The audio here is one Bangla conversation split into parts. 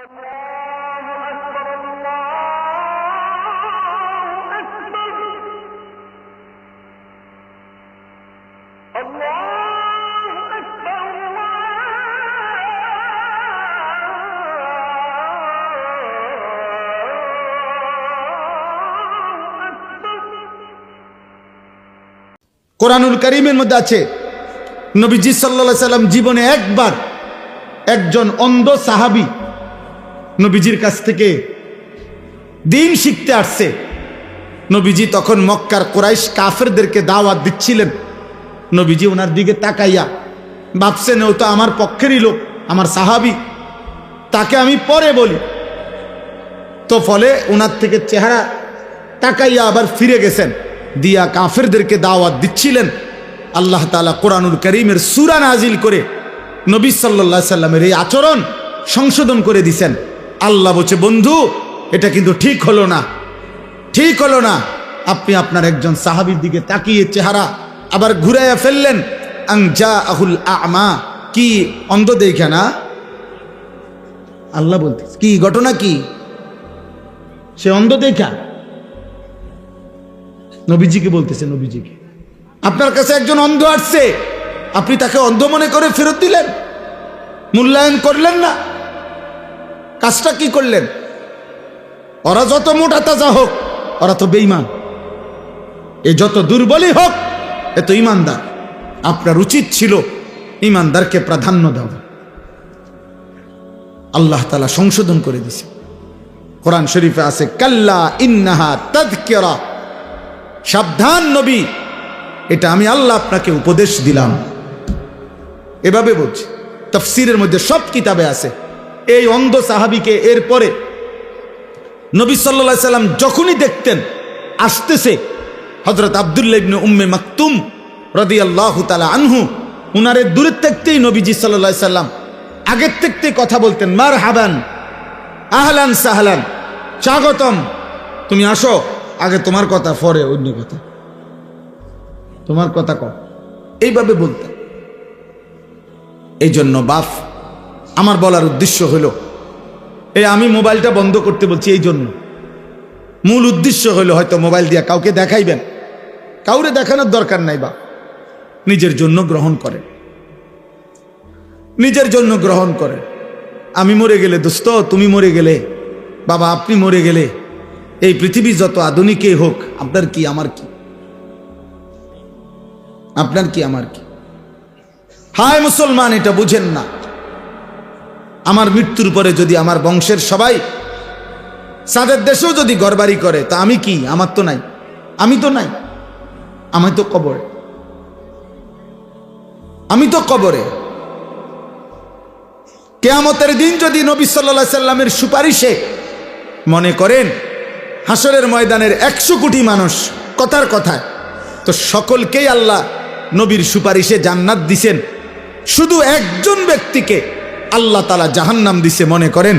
কোরআনুল কারীমের মধ্যে আছে নবীজি সাল্লাল্লাহু আলাইহি সাল্লাম জীবনে একবার একজন অন্ধ সাহাবী নবীজির কাছ থেকে দ্বীন শিখতে আসছে। নবীজি তখন মক্কার কুরাইশ কাফেরদেরকে দাওয়াত দিচ্ছিলেন। নবীজি ওনার দিকে তাকাইয়া ভাবছেন ও তো আমার পক্ষেরই লোক, আমার সাহাবী, তাকে আমি পরে বলি। তো ফলে ওনার থেকে চেহারা তাকাইয়া আবার ফিরে গেছেন, দিয়া কাফেরদেরকে দাওয়াত দিচ্ছিলেন। আল্লাহ তাআলা কোরআনুল কারীমের সূরা নাজিল করে নবী সাল্লাল্লাহু আলাইহি সাল্লামের এই আচরণ সংশোধন করে দিয়েছেন। আল্লাহ বলছে, বন্ধু এটা কিন্তু ঠিক হলো না, ঠিক হলো না। আপনি আপনার একজন সাহাবীর দিকে তাকিয়ে চেহারা আবার ঘুরাইয়া ফেললেন। আন জাআহুল আ'মা, কি অন্ধ দেখে না? আল্লাহ বলতে কি ঘটনা, কি সে অন্ধ দেখা? নবীজিকে বলতেছে, নবীজিকে, আপনার কাছে একজন অন্ধ আসছে, আপনি তাকে অন্ধ মনে করে ফেরত দিলেন, মূল্যায়ন করলেন না। কাজটা কি করলেন? ওরা যত মোটা তাজা হোক, ওরা তো বেঈমান। এ যত দুর্বলই হোক, এ তো ইমানদার। আপনার উচিত ছিল ইমানদারকে প্রাধান্য দেওয়া। আল্লাহ তাআলা সংশোধন করে দিয়েছে। কোরআন শরীফে আছে, কাল্লা ইন্নাহা তাযকিরা, সাবধান নবী, এটা আমি আল্লাহ আপনাকে উপদেশ দিলাম। এভাবে বলছি, তাফসীরের মধ্যে সব কিতাবে আছে। এই অন্ধ সাহাবীকে এরপরে নবী সাল্লাল্লাহু আলাইহি সাল্লাম যখনই দেখতেন আসতেছে, হযরত আব্দুল্লাহ ইবনে উম্মে মাকতুম রাদিয়াল্লাহু তাআলা আনহু, উনারে দূরে থাকতেই নবীজি সাল্লাল্লাহু আলাইহি সাল্লাম আগের থেকে কথা বলতেন, মারহাবান, আহলান সাহলান, স্বাগতম, তুমি আসো। আগে তোমার কথা, পরে অন্য কথা, তোমার কথা কও, এইভাবে বলতেন। এই জন্য বাপ, আমার বলার উদ্দেশ্য হলো, এই আমি মোবাইলটা বন্ধ করতে বলছি এই জন্য, মূল উদ্দেশ্য হলো হয়তো মোবাইল দিয়া কাউকে দেখাইবেন, কাউরে দেখানোর দরকার নাই। বাপ নিজের জন্য গ্রহণ করেন, নিজের জন্য গ্রহণ করেন। আমি মরে গেলে দোস্ত, তুমি মরে গেলে, বাবা আপনি মরে গেলে, এই পৃথিবী যত আধুনিকই হোক, আপনার কি আমার কি? আপনার কি আমার কি? হায় মুসলমান, এটা বুঝেন না। আমার মৃত্যুর পরে যদি আমার বংশের সবাই সাদের দেশেও যদি ঘরবাড়ি করে, তা আমি কি? আমার তো নাই, আমি তো নাই, আমি তো কবরে, আমি তো কবরে। কিয়ামতের দিন যদি নবী সাল্লাল্লাহু আলাইহি সাল্লামের সুপারিশে, মনে করেন হাসরের ময়দানের 100 কোটি মানুষ কথার কথায়, তো সকলকেই আল্লাহ নবীর সুপারিশে জান্নাত দিছেন, শুধু একজন ব্যক্তিকে আল্লাহ তাআলা জাহান্নাম দিছে মনে করেন,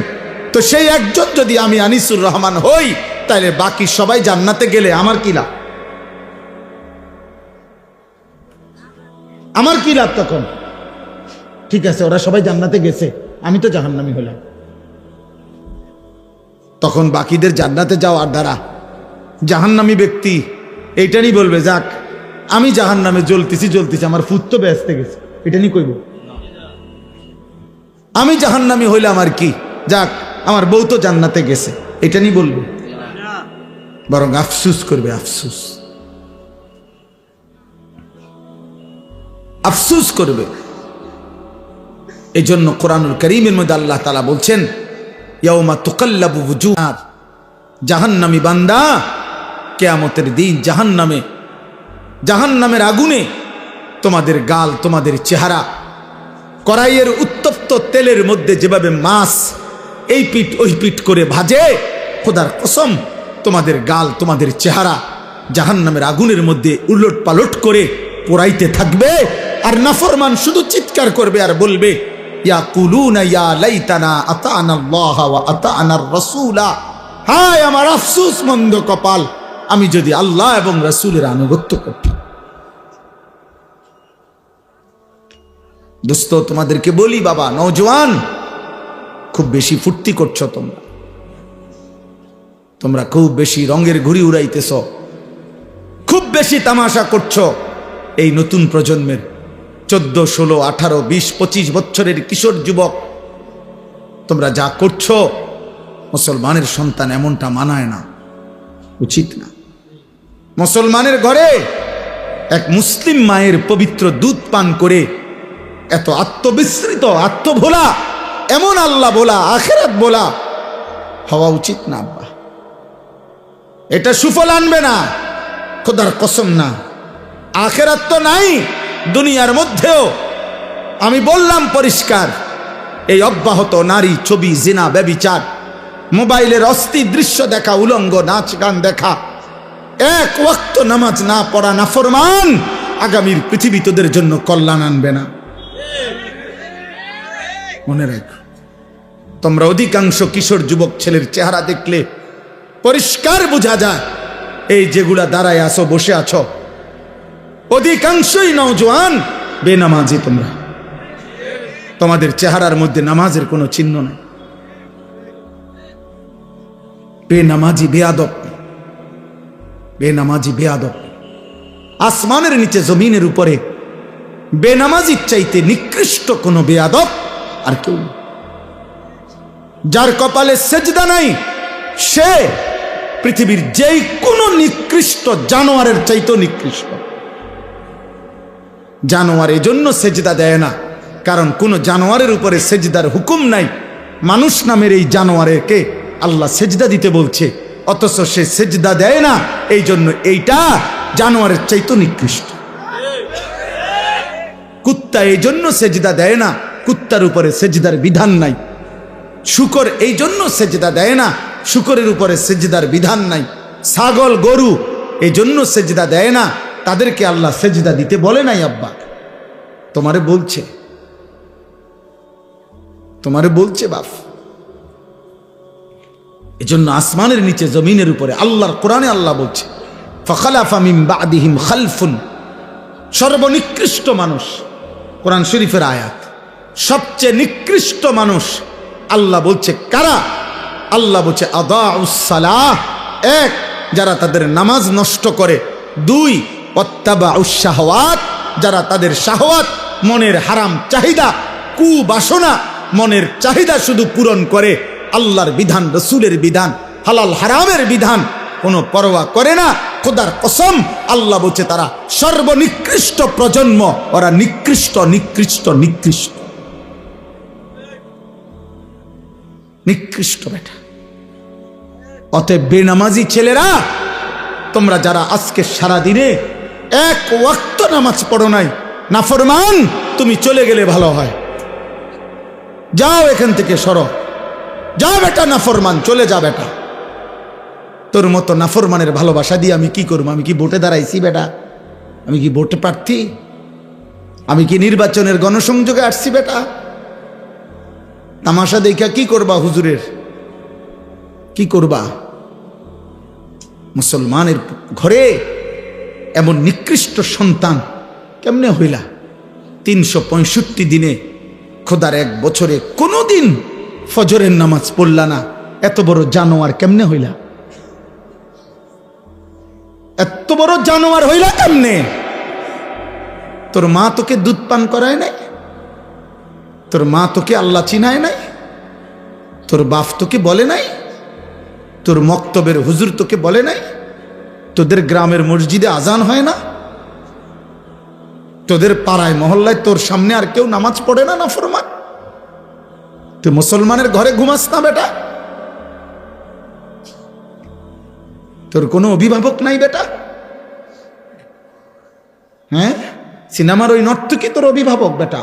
তো সেই একজন যদি আমি আনিসুর রহমান হই, তাহলে বাকি সবাই জান্নাতে গেলে আমার কি লাভ? আমার কি লাভ তখন? ঠিক আছে, ওরা সবাই জান্নাতে গেছে, আমি তো জাহান্নামী হলাম। তখন বাকিদের জান্নাতে যাওয়ার দ্বারা জাহান্নামী ব্যক্তি এইটা নিয়ে বলবে, যাক আমি জাহান্নামে জ্বলতেছি, আমার ফুট তো বেহেশতে গেছে, এটা নিয়ে কইব আমি জাহান্নামী হইলে আমার কি, যাক আমার বউ তো জান্নাতে গেছে, এটা নিয়ে বলবে? বরং আফসুস করবে, আফসুস, আফসুস করবে। এই জন্য কোরআনুল কারীমের মধ্যে আল্লাহ তাআলা বলছেন, ইয়াউমা তুকাল্লাবু ওয়ুজুহ, জাহান্নামী বান্দা কিয়ামতের দিন জাহান্নামের আগুনে তোমাদের গাল, তোমাদের চেহারা, কড়াইয়ের উত্তপ্ত তেলের মধ্যে যেভাবে মাছ এই পিঠ ওই পিঠ করে ভাজে, খোদার কসম তোমাদের গাল, তোমাদের চেহারা জাহান্নামের আগুনের মধ্যে উলট পালট করে পোড়াইতে থাকবে। আর নাফরমান শুধু চিৎকার করবে আর বলবে, ইয়াকুলুনা ইয়া লাইতানা আতানা আল্লাহ ওয়া আতানার রাসূলা, হায় আমার আফসোস মন্দ কপাল, আমি যদি আল্লাহ এবং রাসূলের আনুগত্য করতাম। দোস্ত তোমাদেরকে বলি, বাবা নওজোয়ান, খুব বেশি ফুর্তি করছো, তোমরা খুব বেশি রঙের ঘুড়ি উড়াইতেছ, খুব বেশি তামাশা করছো। এই নতুন প্রজন্মের 14, 16, 18, 20, 25 বছরের কিশোর যুবক, তোমরা যা করছো, মুসলমানের সন্তান এমনটা মানায় না, উচিত না। মুসলমানের ঘরে এক মুসলিম মায়ের পবিত্র দুধ পান করে এত আত্মবিস্মৃত, আত্মভোলা, এমন আল্লাহ বলা, আখিরাত বলা হওয়া উচিত না আব্বা। এটা সুফল আনবে না, খোদার কসম না। আখিরাত তো নাই দুনিয়ার মধ্যেও। আমি বললাম পরিষ্কার, এই অব্যাহত নারী ছবি, জিনা, ব্যভিচার, মোবাইলের অস্থির দৃশ্য দেখা, উলঙ্গ নাচ গান দেখা, এক ওয়াক্ত নামাজ না পড়া নাফরমান আগামীর পৃথিবী তোদের জন্য কল্যাণ আনবে না। মনে রাখো, তোমরা অধিকাংশ কিশোর যুবক ছেলের চেহারা দেখলে পরিষ্কার বোঝা যায়, এই যেগুলা দাঁড়ায় আছো, বসে আছো, অধিকাংশই নওজোয়ান বেনামাজি। তোমরা, তোমাদের চেহারার মধ্যে নামাজের কোনো চিহ্ন নেই। বেনামাজি, বেয়াদব, বেনামাজি, বেয়াদব। আসমানের নিচে জমিনের উপরে বেনামাজির চাইতে নিকৃষ্ট কোনো বেয়াদব আর কেউ নেই। যার কপালে সেজদা নাই সে পৃথিবীর যেই কোনো নিকৃষ্ট জানোয়ারের চাইতেও নিকৃষ্ট। জানোয়ার এজন্য সেজদা দেয় না, কারণ কোন জানোয়ারের উপরে সেজদার হুকুম নাই। মানুষ নামের এই জানোয়ারকে আল্লাহ সেজদা দিতে বলছে, অথচ সে সেজদা দেয় না, এই জন্য এইটা জানোয়ারের চাইতেও নিকৃষ্ট। কুত্তা এই জন্য সেজদা দেয় না, কুত্তার উপরে সেজদার বিধান নাই। শূকর এই জন্য সেজদা দেয় না, শূকরের উপরে সেজদার বিধান নাই। ছাগল, গরু এই জন্য সেজদা দেয় না, তাদেরকে আল্লাহ সেজদা দিতে বলে নাই। আব্বা তোমারে বলছে, তোমারে বলছে বাপ। এজন্য আসমানের নিচে জমিনের উপরে আল্লাহর কোরআনে আল্লাহ বলছে, ফাখালাফা মিন বাদিহিম খালফুন, সর্বনিকৃষ্ট মানুষ। কোরআন শরীফের আয়াত, সবচেয়ে নিকৃষ্ট মানুষ আল্লাহ বলছে কারা? আল্লাহ বলছে আদাউস সালাহ, এক, যারা তাদের নামাজ নষ্ট করে। দুই, ওয়াত্তাবাউস শাহওয়াত, যারা তাদের শাহওয়াত, মনের হারাম চাহিদা, কুবাসনা, মনের চাহিদা শুধু পূরণ করে, আল্লাহর বিধান, রসুলের বিধান, হালাল হারামের বিধান কোনো পরোয়া করে না। খোদার কসম, আল্লাহ বলছে তারা সর্বনিকৃষ্ট প্রজন্ম, ওরা নিকৃষ্ট, নিকৃষ্ট, নিকৃষ্ট, নিকৃষ্ট বেটা। অতএব বেনামাজি ছেলেরা, তোমরা যারা আজকে সারা দিনে এক ওয়াক্ত নামাজ পড়ো নাই, নাফরমান, তুমি চলে গেলে ভালো হয়। যাও এখান থেকে, সরো, যা বেটা নাফরমান, চলে যা বেটা। তোর মতো নাফরমানের ভালোবাসা দিয়ে আমি কি করবো? আমি কি ভোটে দাঁড়াইছি বেটা? আমি কি ভোটে প্রার্থী? আমি কি নির্বাচনের গণসংযোগে আসছি বেটা? তামাশা দেখা কি করবা? হুজুরের কি করবা? মুসলমানের ঘরে এমন নিকৃষ্ট সন্তান কেমনে হইলা? 365 দিনে, খোদার এক বছরে কোনোদিন ফজরের নামাজ পড়লা না, এত বড় জানোয়ার কেমনে হইলা? এত বড় জানোয়ার হইলা কেমনে? তোর মা তোকে দুধ পান করায় নাই? তোর মা তোকে আল্লাহ চিনায় নাই? তোর বাপ তোকে বলে নাই? তোর মক্তবের হুজুর তোকে বলে নাই? তোদের গ্রামের মসজিদে আজান হয় না? তোদের পাড়ায় মহল্লায় তোর সামনে আর কেউ নামাজ পড়ে না নাফরমান? তুই মুসলমানের ঘরে ঘুমাস না বেটা? তোর কোনো অভিভাবক নাই বেটা? হ্যাঁ, সিনেমার ওই নর্তকী তোর অভিভাবক বেটা?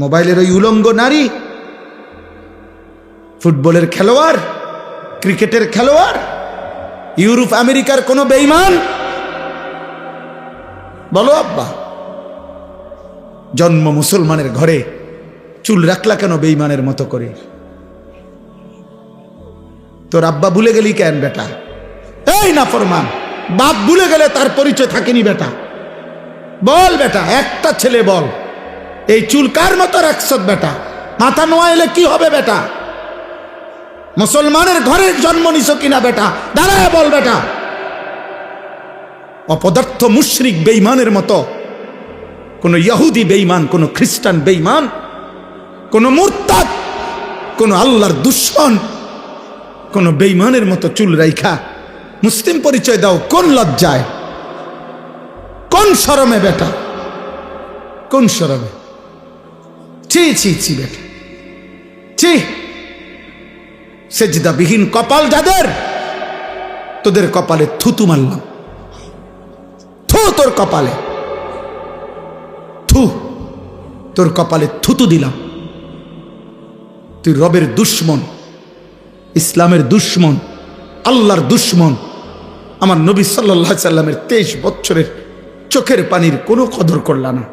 মোবাইলের ওই উলঙ্গ নারী, ফুটবলের খেলোয়াড়, ক্রিকেটের খেলোয়াড়, ইউরোপ আমেরিকার কোন বেঈমান? বলো আব্বা। জন্ম মুসলমানের ঘরে, চুল রাখলা কেন বেঈমানের মতো করে? তোর আব্বা ভুলে গেলি কেন বেটা? এই নাফরমান, বাপ ভুলে গেলে তার পরিচয় থাকেনি বেটা। বল বেটা, একটা ছেলে বল, এই চুল কার মতো রাখছ বেটা? মাথা নোয়াইলে কি হবে বেটা? মুসলমানের ঘরে জন্ম নিছো কিনা বেটা, দাঁড়ায় বল বেটা। অপদার্থ মুশরিক বেঈমানের মতো কোন ইহুদি বেঈমান, কোন খ্রিস্টান বেঈমান, কোন মুরতাদ, কোন আল্লাহর দুশমন, কোন বেঈমানের মতো চুল রাইখা মুসলিম পরিচয় দাও কোন লজ্জায়, কোন শরমে বেটা, কোন শরমে? ছি ছি ছি বেটা, ছি। সেজদাবিহীন কপাল যাদের, তোদের কপালে থুতু মারলাম, থু তোর কপালে, থু তোর কপালে থুতু দিলাম। তুই রবের দুশমন, ইসলামের দুশমন, আল্লাহর দুশমন। আমার নবী সাল্লাল্লাহু আলাইহি সাল্লামের 23 বছরের চোখের পানির কোনো কদর করলা না।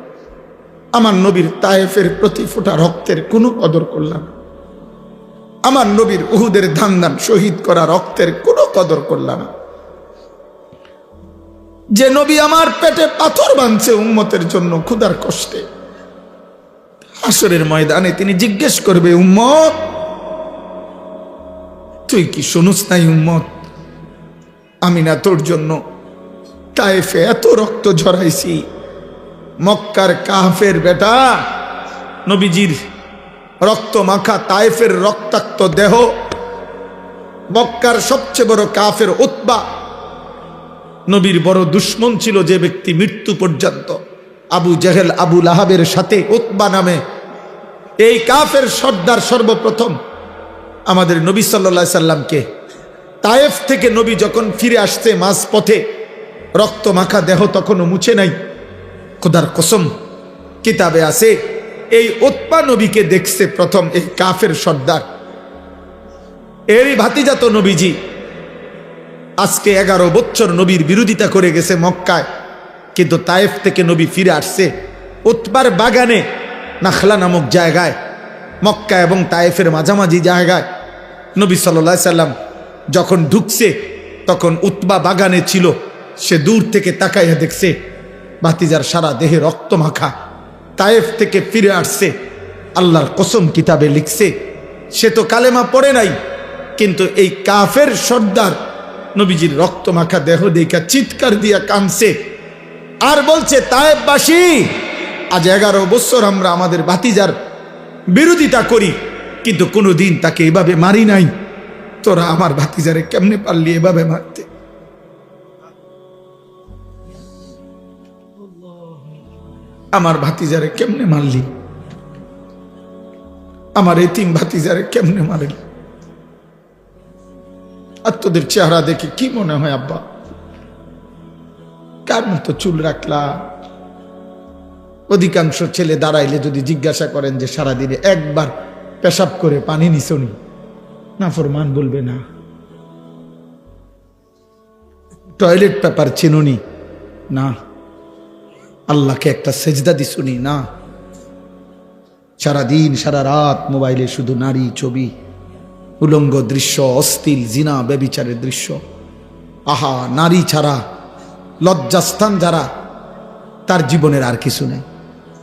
আমার নবীর তায়েফের প্রতি ফোঁটা রক্তের কোনো কদর করলা না। আমার নবীর উহুদের ধান ধান শহীদ করা রক্তের কোনো কদর করলা না। যে নবী আমার পেটে পাথর বাঁধছে উম্মতের জন্য ক্ষুধার কষ্টে, হাসরের ময়দানে তিনি জিজ্ঞেস করবে, উম্মত তুই কি শুনুস নাই উম্মত, আমি না তোর জন্য তায়েফে এত রক্ত ঝরাইছি। মক্কার কাফের বেটা, নবীজির রক্ত মাখা তায়েফের রক্তাক্ত দেহ, মক্কার সবচেয়ে বড় কাফের উতবা, নবীর বড় দুশমন ছিল যে ব্যক্তি মৃত্যু পর্যন্ত, আবু জেহেল আবু লাহাবের সাথে উতবা নামে এই কাফের সর্দার সর্বপ্রথম আমাদের নবী সাল্লাল্লাহু আলাইহি সাল্লামকে তায়েফ থেকে নবী যখন ফিরে আসছে মাঝ পথে রক্ত মাখা দেহ তখনও মুছে নাই। খোদার কসম কিতাবে আছে এই উতবা নবীকে দেখছে প্রথম এই কাফের সর্দার। এরই ভাতিজা তো নবীজি আজকে 11 বছর নবীর বিরোধিতা করে গেছে মক্কায়, কিন্তু তায়েফ থেকে নবী ফিরে আসছে উতবার বাগানে নাখলা নামক জায়গায়, মক্কা এবং তায়েফের মাঝামাঝি জায়গায়। নবী সাল্লাল্লাহু আলাইহি সাল্লাম যখন ঢুকছে তখন উতবা বাগানে ছিল। সে দূর থেকে তাকাইয়া দেখছে ভাতিজার সারা দেহে রক্ত মাখা, তায়েফ থেকে ফিরে আসছে। আল্লাহর কসম কিতাবে লিখছে সে তো কালেমা পড়ে নাই, কিন্তু এই কাফের সর্দার নবীজির রক্ত মাখা দেহ দেখা চিৎকার দিয়া কাঁদছে আর বলছে, তায়েফবাসী আজ 11 বছর আমরা আমাদের ভাতিজার বিরোধিতা করি, কিন্তু কোনোদিন তাকে এভাবে মারি নাই। তোরা আমার ভাতিজারে কেমনে পারলি এভাবে মারতে? আমার ভাতিজারে কেমনে মারলি? আমার এতিম ভাতিজারে কেমনে মারলি? আর তোদের চেহারা দেখে কি মনে হয় আব্বা? কার মতো চুল রাখলা? অধিকাংশ ছেলে দাঁড়াইলে যদি জিজ্ঞাসা করেন যে সারাদিনে একবার পেশাব করে পানি নিছনি, নাফরমান বলবে না। টয়লেট পেপার চিনুনি না, আল্লাহকে একটা সেজদা দিছুনি না। সারাদিন সারা রাত মোবাইলে শুধু নারী ছবি, উলঙ্গ দৃশ্য, অশ্লীল জিনা ব্যভিচারের দৃশ্য। আহা, নারী ছাড়া লজ্জাস্থান যারা, তার জীবনের আর কিছু নেই।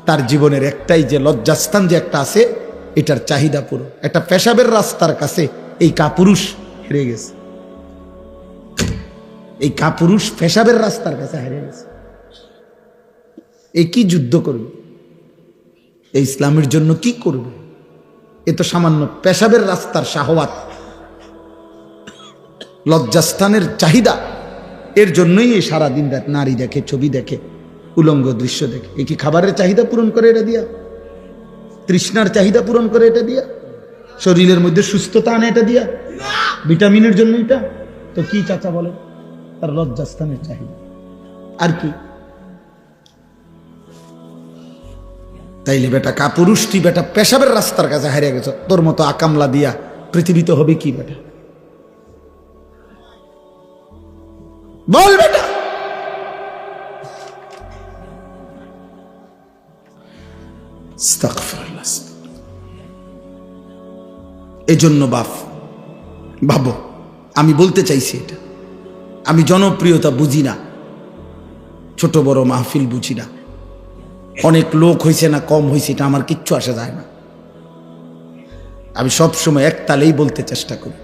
তার জীবনের একটাই যে লজ্জাস্থান যে একটা আছে, এটার চাহিদা পুরো। একটা পেশাবের রাস্তার কাছে এই কাপুরুষ হেরে গেছে। এই কাপুরুষ পেশাবের রাস্তার কাছে হেরে গেছে। এই কি যুদ্ধ করবে? এই ইসলামের জন্য কি করবে? এ তো সামান্য পেশাবের রাস্তার শাহওয়াত, লজ্জাস্থানের চাহিদা। এর জন্যই এই সারাদিন রাত নারী দেখে, ছবি দেখে, উলঙ্গ দৃশ্য দেখে। এ কি খাবারের চাহিদা পূরণ করে এটা দিয়া? তৃষ্ণার চাহিদা পূরণ করে এটা দিয়া? শরীরের মধ্যে সুস্থতা আনে এটা দিয়া? ভিটামিনের জন্য এটা? তো কি চাচা বলে? তার লজ্জাস্থানের চাহিদা। আর কি? তাইলে বেটা কাপুরুষটি বেটা পেশাবের রাস্তার কাছে হারিয়ে গেছ। তোর মতো আকামলা দিয়া পৃথিবীতে হবে কি বেটা? বল বেটা। এজন্য ভাবো, আমি বলতে চাইছি এটা, আমি জনপ্রিয়তা বুঝি না, ছোট বড় মাহফিল বুঝি না, অনেক লোক হয়েছে না কম হয়েছে এটা আমার কিচ্ছু আসা যায় না। আমি সব সময় এক তালেই বলতে চেষ্টা করি।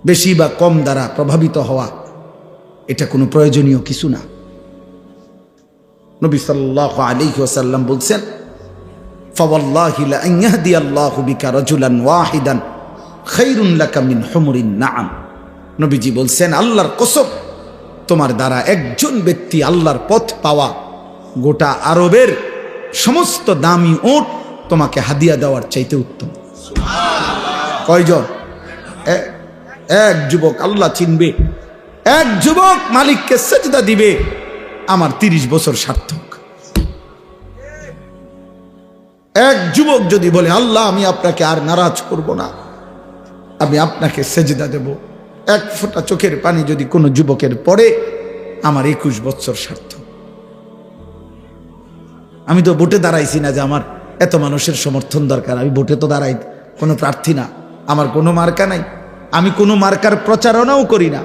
বেশি বা কম দ্বারা প্রভাবিত হওয়া এটা কোনো প্রয়োজনীয় কিছু না। নবী সাল্লাল্লাহু আলাইহি ওয়াসাল্লাম বলছেন, ফাওয়াল্লাহি লা আন ইয়াহদিয়াল্লাহু বিকা রাজুলান ওয়াহিদান খায়রুন লাকা মিন হুমুরিন নাআম। নবীজি বলছেন, আল্লাহর কসম, তোমার দ্বারা একজন ব্যক্তি আল্লাহর পথ পাওয়া গোটা আরবের সমস্ত দামি উট তোমাকে হাদিয়া দেওয়ার চাইতে উত্তম। কয়জন? এক যুবক আল্লাহ চিনবে, এক যুবক মালিককে সেজদা দিবে, আমার 30 বছর সার্থক। এক যুবক যদি বলে, আল্লাহ আমি আপনাকে আর নারাজ করব না, আমি আপনাকে সেজদা দেব, এক ফোঁটা চোখের পানি যদি কোনো যুবকের পড়ে, আমার 21 বছর সার্থক। আমি তো ভোটে দাঁড়াইছি না যে আমার এত মানুষের সমর্থন দরকার, আমি ভোটে তো দাঁড়াই কোনো প্রার্থী না, আমার কোনো মার্কা নাই, আমি কোনো মার্কার প্রচারণাও করি না,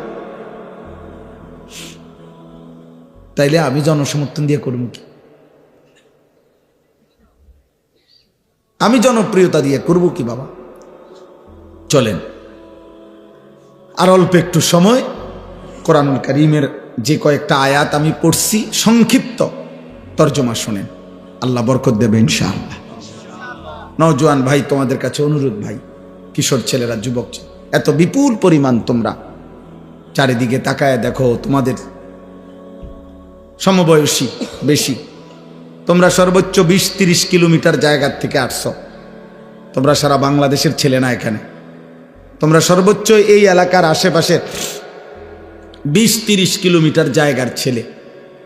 তাইলে আমি জনসমর্থন দিয়ে করব কি? আমি জনপ্রিয়তা দিয়ে করব কি বাবা? চলেন আর অল্প একটু সময় কোরআনুল কারীমের যে কয়েকটা আয়াত আমি পড়ছি সংক্ষিপ্ত তর্জমা শুনেন, আল্লাহ বরকত দেবে ইনশাআল্লাহ। নওজোয়ান ভাই, তোমাদের কাছে অনুরোধ ভাই, কিশোর ছেলেরা, যুবক, এত বিপুল পরিমাণ তোমরা চারিদিকে তাকায় দেখো, তোমাদের সমবয়সী বেশি, তোমরা সর্বোচ্চ 20-30 কিলোমিটার জায়গার থেকে আসছো, তোমরা সারা বাংলাদেশের ছেলে না, এখানে তোমরা সর্বোচ্চ এই এলাকার আশেপাশে 20-30 কিলোমিটার জায়গার ছেলে,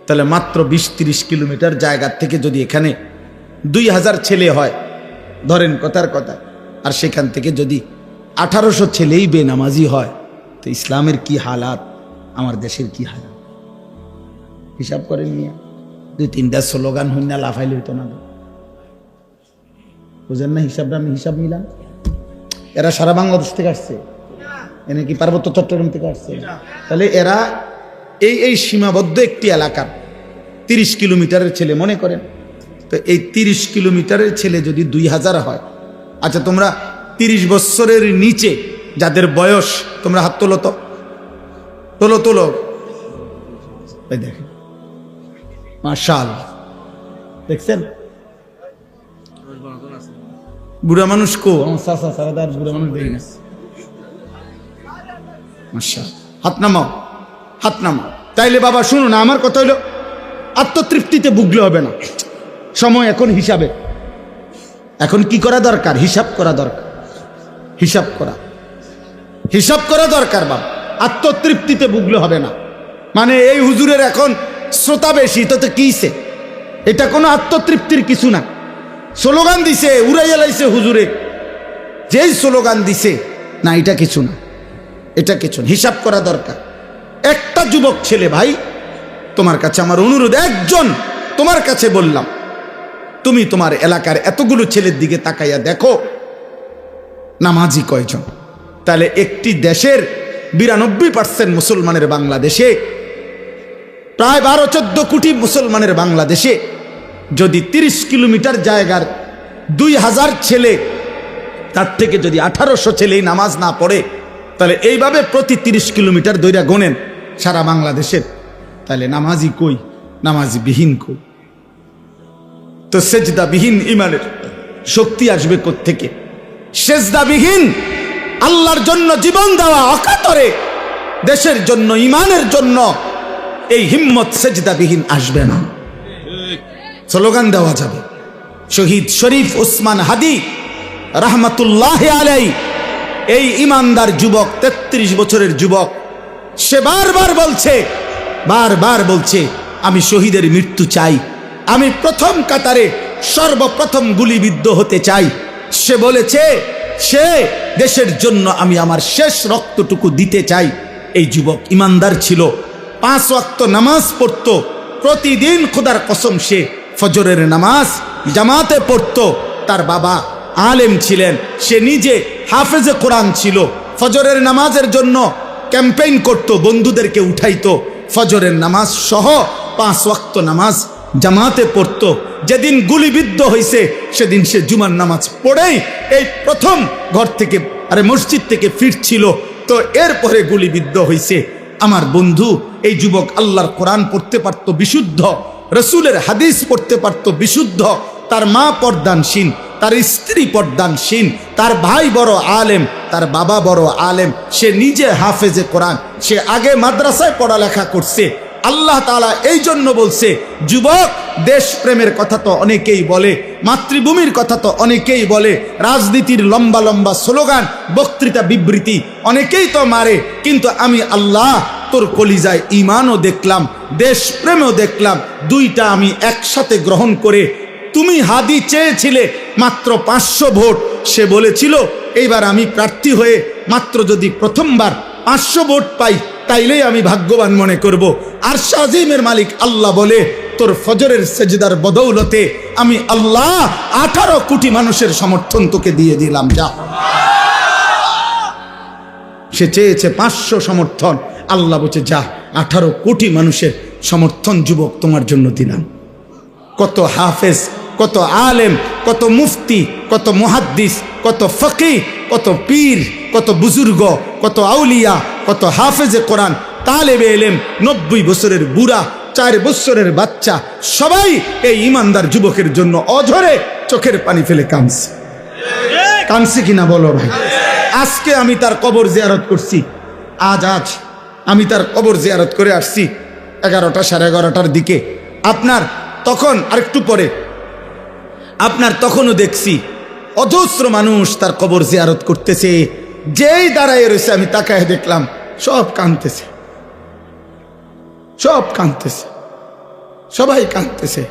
তাহলে মাত্র 20-30 কিলোমিটার জায়গার থেকে যদি এখানে 2000 ছেলে হয়, ধরেন কথার কথা, আর সেখান থেকে যদি 1800 ছেলেই বেনামাজি হয়, তো ইসলামের কি হালাত, আমার দেশের কি হালাত হিসাব করেন মিয়া। 2-3টা স্লোগান হইনা লাফাইল হইতো না, বুঝেন না হিসাবটা? আমি হিসাব নিলাম, এরা সারা বাংলাদেশ থেকে আসছে, এনে কি পার্বত্য চট্টগ্রাম থেকে আসছে? তাহলে এরা এই সীমাবদ্ধ একটি এলাকার 30 কিলোমিটারের ছেলে মনে করেন, তো এই 30 কিলোমিটারের ছেলে যদি 2000 হয়, আচ্ছা তোমরা 30 বছরের নিচে যাদের বয়স, তোমরা হাত তোলো তো, তোলো তোলো, দেখেন মাশাআল্লাহ, দেখছেন বুড়া মানুষ কো, আমার চাচা সারাদার বুড়া মানুষ দেখি না, মাশাআল্লাহ, হাত নামাও, হাত নামাও। তাইলে বাবা শুনো না, আমার কথা হইলো আত্মতৃপ্তিতে ভুগলে হবে না, সময় এখন হিসাবে, এখন কি করা দরকার? হিসাব করা দরকার, হিসাব করা দরকার বাবা, আত্মতৃপ্তিতে ভুগলে হবে না। মানে এই হুজুরের এখন শ্রোতা বেশি, তো কিছে, এটা কোনো আত্মতৃপ্তির কিছু না। স্লোগান দিছে, উড়াইয়া লাইছে হুজুরে, যেই স্লোগান দিছে না, এটা কিছু না, এটা কিছু না, হিসাব করা দরকার। একটা যুবক ছেলে ভাই, তোমার কাছে আমার অনুরোধ, একজন তোমার কাছে বললাম, তুমি তোমার এলাকার এতগুলো ছেলের দিকে তাকাইয়া দেখো নামাজি কয়জন। তাহলে একটি দেশের 92% মুসলমানের বাংলাদেশে, প্রায় 12-14 কোটি মুসলমানের বাংলাদেশে যদি 30 কিলোমিটার জায়গার 2000 ছেলে, তার থেকে যদি 1800 ছেলেই নামাজ না পড়ে, তাহলে এইভাবে প্রতি 30 কিলোমিটার দৈরা গোনেন সারা বাংলাদেশের, তাহলে নামাজি কই? নামাজি বিহীন কই? তো সেজদা বিহীন ইমানের শক্তি আসবে কোত্থেকে? সেজদা বিহীন আল্লাহর জন্য জীবন দেওয়া অকাতরে দেশের জন্য, ইমানের জন্য এই হিম্মত সেজদা বিহীন আসবে না। স্লোগান দেওয়া যাবে, শহীদ শরীফ ওসমান হাদি রাহমাতুল্লাহ আলাইহি, এই ইমানদার যুবক, 33 বছরের যুবক, সে বারবার বলছে আমি শহীদের মৃত্যু চাই, আমি প্রথম কাতারে সর্বপ্রথম গুলিবিদ্ধ হতে চাই। সে বলেছে সে দেশের জন্য আমি আমার শেষ রক্তটুকু দিতে চাই। এই যুবক ইমানদার ছিল, 5 ওয়াক্ত নামাজ পড়তো প্রতিদিন, খোদার কসম সে ফজরের নামাজ জামাতে পড়তো। তার বাবা আলেম ছিলেন, সে নিজে হাফেজে কোরআন ছিল, ফজরের নামাজের জন্য ক্যাম্পেইন করত, বন্ধুদেরকে উঠাইতো, ফজরের নামাজ সহ 5 ওয়াক্ত নামাজ জামাতে পড়তো। যেদিন গুলিবিদ্ধ হয়েছে সেদিন সে জুমার নামাজ পড়েই এই প্রথম ঘর থেকে, মসজিদ থেকে ফিরছিল, তো এরপরে গুলিবিদ্ধ হয়েছে। আমার বন্ধু এই যুবক আল্লাহর কোরআন পড়তে পারত বিশুদ্ধ, রসুলের হাদিস পড়তে পারত বিশুদ্ধ, তার মা পর্দানশীন, তার স্ত্রী পর্দানশীন, তার ভাই বড় আলেম, তার বাবা বড় আলেম, সে নিজে হাফেজে কোরআন, সে আগে মাদ্রাসায় পড়ালেখা করছে। আল্লাহ তাআলা এই জন্য বলছে, যুবক দেশপ্রেমের কথা তো অনেকেই বলে, মাতৃভূমির কথা তো অনেকেই বলে, রাজনীতির লম্বা লম্বা স্লোগান, বক্তৃতা, বিবৃতি অনেকেই তো মারে, কিন্তু আমি আল্লাহ তোর কলিজায় ঈমানও দেখলাম, দেশপ্রেমও দেখলাম, দুইটা আমি একসাথে গ্রহণ করে। তুমি হাদি চেয়েছিলে মাত্র 500 ভোট, সে বলেছিল এইবার আমি প্রার্থী হয়ে মাত্র যদি প্রথমবার 500 ভোট পাই তাইলেই আমি ভাগ্যবান মনে করব। আর শাজিমের মালিক আল্লাহ বলে, তোর ফজরের সেজদার বদৌলতে আমি আল্লাহ 18 কোটি মানুষের সমর্থন তোকে দিয়ে দিলাম, যা। সে চেয়েছে 500 সমর্থন, আল্লাহ বলছে যা 18 কোটি মানুষের সমর্থন যুবক তোমার জন্য দিলাম। কত হাফেজ, কত আলেম, কত মুফতি, কত মুহাদ্দিস, কত ফকি, কত পীর, কত বুজুর্গ, কত আউলিয়া, কত হাফেজে কোরআন, তালেবে ইলম, 90 বছরের বুড়া, 4 বছরের বাচ্চা, সবাই এই ইমানদার যুবকের জন্য অঝরে চোখের পানি ফেলে কাঁদছে। কাঁদছে কিনা বলো ভাই? আজকে আমি তার কবর জিয়ারত করছি, আজ আমি তার কবর জিয়ারত করে আসছি 11টা সাড়ে 11টার দিকে। আপনার তখন আরেকটু পরে আপনার তখনও দেখছি অজস্র মানুষ তার কবর জিয়ারত করতেছে। যেই দাঁড়ায় রয়েছে আমি তাকায় দেখলাম সব কাঁদতেছে, সব কাঁদতেছে, সবাই কাঁদতেছে।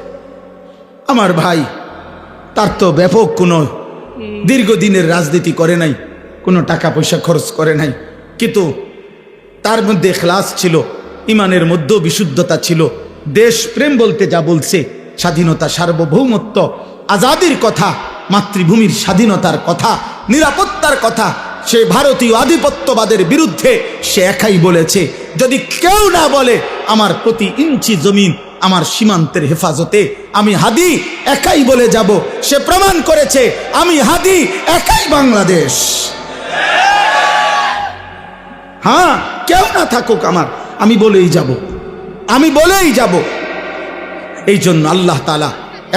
আমার ভাই তার তো ব্যাপক কোনো দীর্ঘদিনের রাজনীতি করে নাই, কোনো টাকা পয়সা খরচ করে নাই, কিন্তু তার মধ্যে ইখলাস ছিল, ইমানের মধ্যেও বিশুদ্ধতা ছিল। দেশপ্রেম বলতে যা বলছে, স্বাধীনতা, সার্বভৌমত্ব, আজাদির কথা, মাতৃভূমির স্বাধীনতার কথা, নিরাপত্তার কথা, সে ভারতীয় আধিপত্যবাদের বিরুদ্ধে সে একাই বলেছে। যদি কেউ না বলে আমার প্রতি ইঞ্চি জমিন আমার সীমান্তের হেফাজতে, আমি হাদি একাই বলে যাব। সে প্রমাণ করেছে আমি হাদি একাই বাংলাদেশ। হ্যাঁ, কেউ না থাকুক আমার, আমি বলেই যাব, আমি বলেই যাব। এই জন্য আল্লাহ তাআলা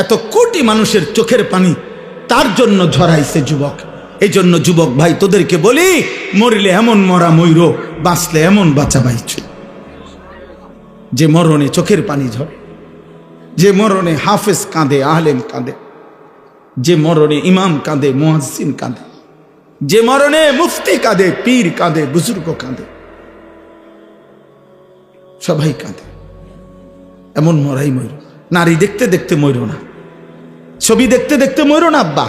এত কোটি মানুষের চোখের পানি তার জন্য ঝরাইছে যুবক। এই জন্য যুবক ভাই তোদেরকে বলি, মরিলে এমন মরা ময়ূর, বাঁচলে এমন বাঁচা বাইছু। যে মরণে চোখের পানি ঝরে, যে মরণে হাফেজ কাঁদে, আলেম কাঁদে, যে মরণে ইমাম কাঁদে, মুয়াজ্জিন কাঁদে, যে মরণে মুফতি কাঁদে, পীর কাঁদে, বুজুর্গ কাঁদে, সবাই কাঁদে, এমন মরাই ময়ূর। নারী দেখতে দেখতে ময়ূর না, ছবি দেখতে দেখতে ময়ূর না, আব্বা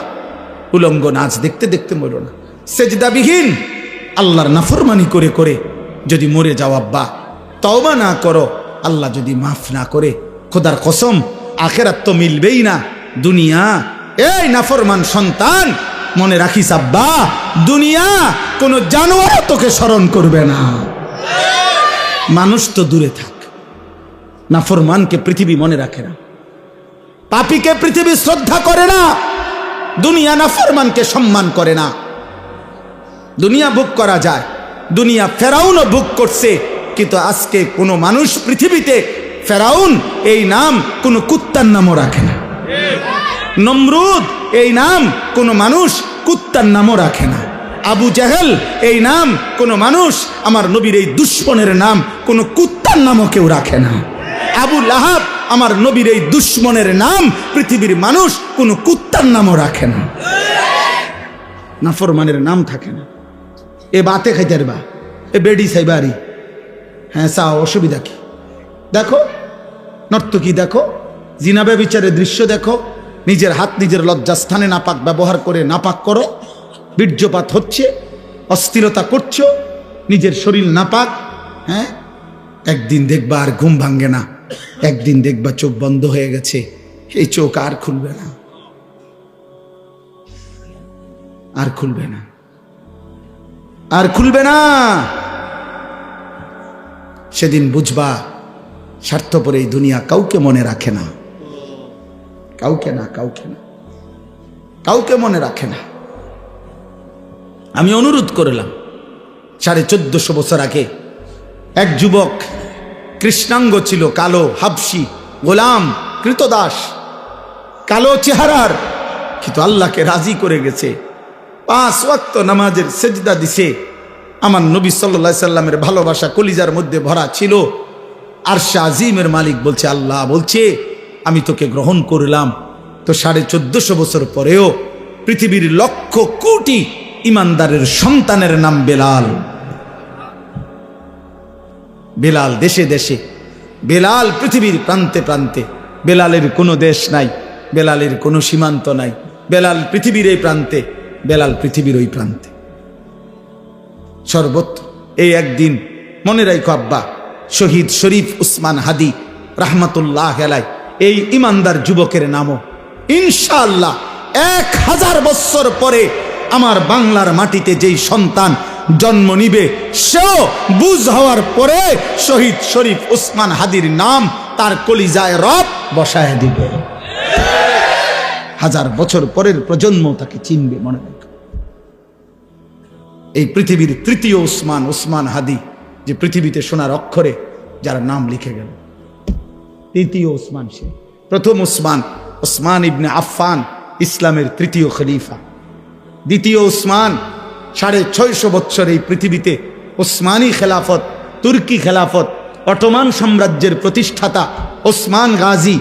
উলঙ্গ নাচ দেখতে দেখতে ময়ূর না, সেজদাবিহীন আল্লাহর নাফরমানি করে করে যদি মরে যাও আব্বা, তওবা না করো, আল্লাহ যদি মাফ না করে, খোদার কসম আখেরাত তো মিলবেই না। দুনিয়া, এই নাফরমান সন্তান মনে রাখিস আব্বা, দুনিয়া কোনো জানোয়ার তোকে স্মরণ করবে না। মানুষ তো দূরে থাক, নাফরমানকে পৃথিবী মনে রাখে না, পাপীকে পৃথিবী শ্রদ্ধা করে না, দুনিয়া নাফরমানকে সম্মান করে না। দুনিয়া ভোগ করা যায়, দুনিয়া ফেরাউনও ভোগ করছে, কিন্তু আজকে কোনো মানুষ পৃথিবীতে ফেরাউন এই নাম কোনো কুত্তার নামও রাখে না, নমরুদ এই নাম কোনো মানুষ কুত্তার নামও রাখে না, আবু জাহেল এই নাম কোনো মানুষ, আমার নবীর এই দুশ্মনের নাম কোনো কুত্তার নামও কেউ রাখে না। আবু লাহাব আমার নবীর এই দুশ্মনের নাম পৃথিবীর মানুষ কোনো কুত্তার নামও রাখে না। নাফরমানের নাম থাকে না। এ বাতে খাইতে বা এ বেডি সাইবারি, হ্যাঁ চা, অসুবিধা কি? দেখো নর্তকী, দেখো জিনাবে বিচারের দৃশ্য দেখো, নিজের হাত নিজের লজ্জাস্থানে নাপাক ব্যবহার করে নাপাক করো, বীর্যপাত হচ্ছে, অস্থিরতা করছো, নিজের শরীর নাপাক। হ্যাঁ, একদিন দেখবা আর ঘুম ভাঙ্গে না, একদিন দেখবা চোখ বন্ধ হয়ে গেছে, এই চোখ আর খুলবে না, আর খুলবে না, আর খুলবে না। সেদিন বুঝবা স্বার্থপর এই দুনিয়া কাউকে মনে রাখে না, কাউকে না, কাউকে না, কাউকে মনে রাখে না। আমি অনুরোধ করলাম 1450 বছর আগে এক যুবক, কৃষ্ণাঙ্গ ছিল, কালো, হাবশি, গোলাম, কৃতদাস, কালো চেহারার, কিন্তু আল্লাহকে রাজি করে গেছে। 5 ওয়াক্ত নামাজের সেজদা দিছে। আমার নবী সাল্লাল্লাহু আলাইহি সাল্লামের ভালোবাসা কলিজার মধ্যে ভরা ছিল। আরশে আজিমের মালিক বলছে, আল্লাহ বলছে আমি তোকে গ্রহণ করলাম। তো 1450 বছর পরেও পৃথিবীর লক্ষ কোটি ইমানদারের সন্তানের নাম বেলাল। বেলাল দেশে দেশে, বেলাল পৃথিবীর প্রান্তে প্রান্তে। বেলালের কোনো দেশ নাই, বেলালের কোনো সীমান্ত নাই। বেলাল পৃথিবীর এই প্রান্তে, বেলাল পৃথিবীর ওই প্রান্তে, সর্বত্র। এই একদিন মনে রাখো আব্বা, শহীদ শরীফ উসমান হাদি রাহমাতুল্লাহ আলাইহি, এই ইমানদার যুবকের নামও ইনশাআল্লাহ 1000 বছর পরে আমার বাংলার মাটিতে যেই সন্তান জন্ম নিবে, সেও বুঝ হওয়ার পরে শহীদ শরীফ উসমান হাদির নাম তার কলিজায় রব বসায় দিবে। 1000 বছর পরের প্রজন্ম তাকে চিনবে, মনে রাখো। এই পৃথিবীর তৃতীয় উসমান, উসমান হাদি, যে পৃথিবীতে সোনার অক্ষরে যার নাম লিখে গেল, তৃতীয় উসমান সে। প্রথম উসমান, উসমান ইবনে আফফান, ইসলামের তৃতীয় খলিফা। দ্বিতীয় উসমান, 650 বছর এই পৃথিবীতে উসমানী খেলাফত, তুর্কি খেলাফত, অটোমান সাম্রাজ্যের প্রতিষ্ঠাতা ওসমান গাজী,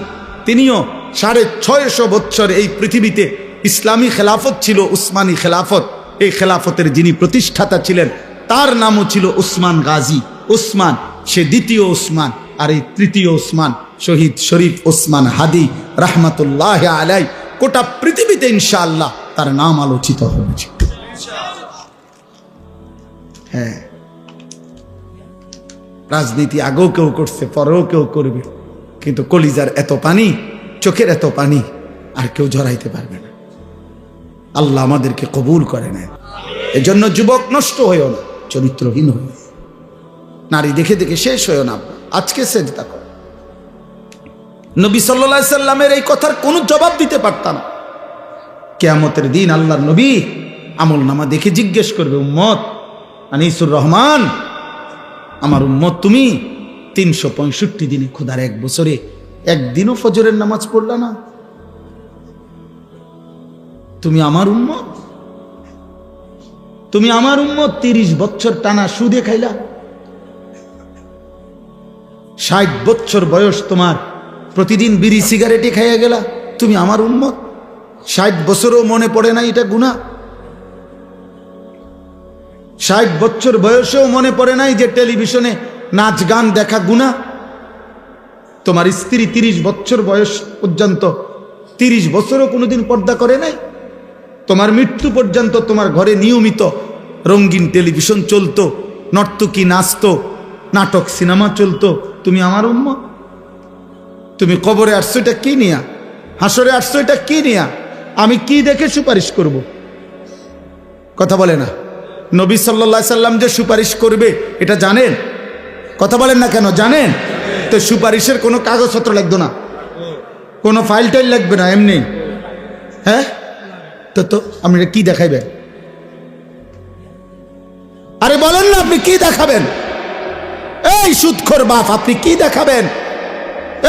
তিনিও 650 বছর এই পৃথিবীতে ইসলামী খেলাফত ছিল, উসমানী খেলাফত। এই খেলাফতের যিনি প্রতিষ্ঠাতা ছিলেন তার নামও ছিল উসমান গাজী। উসমান সে দ্বিতীয় উসমান, আর এই তৃতীয় উসমান শহীদ শরীফ উসমান হাদি রাহমাতুল্লাহ আলাইহি। গোটা পৃথিবীতে ইনশাআল্লাহ তার নাম আলোচিত হয়েছে। হ্যাঁ, রাজনীতি আগেও কেউ করছে, পরেও কেউ করবে, কিন্তু কলিজার এত পানি, চোখের এত পানি আর কেউ ঝরাইতে পারবে না। আল্লাহ আমাদেরকে কবুল করে নেন। এজন্য যুবক নষ্ট হয়েও না, চরিত্রহীন হয়ে, নারী দেখে দেখে শেষ হয়েও না। আজকে সেজদা কর। নবী সাল্লাল্লাহু আলাইহি সাল্লামের এই কথার কোনো জবাব দিতে পারত না। কিয়ামতের দিন আল্লাহর নবী আমল নামা দেখে জিজ্ঞেস করবে, উম্মত আনিসুর রহমান, আমার উম্মত তুমি 365 দিনে, খোদার 1 বছরে একদিনও ফজরের নামাজ পড়লা না? তুমি আমার উম্মত, তুমি আমার উম্মত 30 বছর টানা সুদে খাইলা। 60 বছর বয়স তোমার, প্রতিদিন বিড়ি সিগারেটে খাইয়া গেলা। তুমি আমার উম্মত, 60 বছরও মনে পড়ে না এটা গুনাহ? 60 বছর বয়সেও মনে পড়ে নাই যে টেলিভিশনে নাচ গান দেখা গুনাহ? তোমার স্ত্রী 30 বছর বয়স পর্যন্ত, 30 বছরও কোনোদিন পর্দা করে নাই? তোমার মৃত্যু পর্যন্ত তোমার ঘরে নিয়মিত রঙিন টেলিভিশন চলতো, নর্তকী নাচতো, নাটক সিনেমা চলতো। তুমি আমার উম্মত। তুমি কবরে আসছো এটা কি নিয়া? হাসরে আসছো এটা কি নিয়া? আমি কি দেখে সুপারিশ করব? কথা বলে না। নবী সাল্লাল্লাহু আলাইহি সাল্লাম যে সুপারিশ করবে এটা জানেন? কথা বলেন না কেন? জানেন তো। সুপারিশের কোনো কাগজপত্র লাগবে না, কোনো ফাইল টাইল লাগবে না, এমনি। হ্যাঁ, তো আপনি কি দেখাইবেন? আরে বলেন না, আপনি কি দেখাবেন? এই সুদখোর বাপ, আপনি কি দেখাবেন?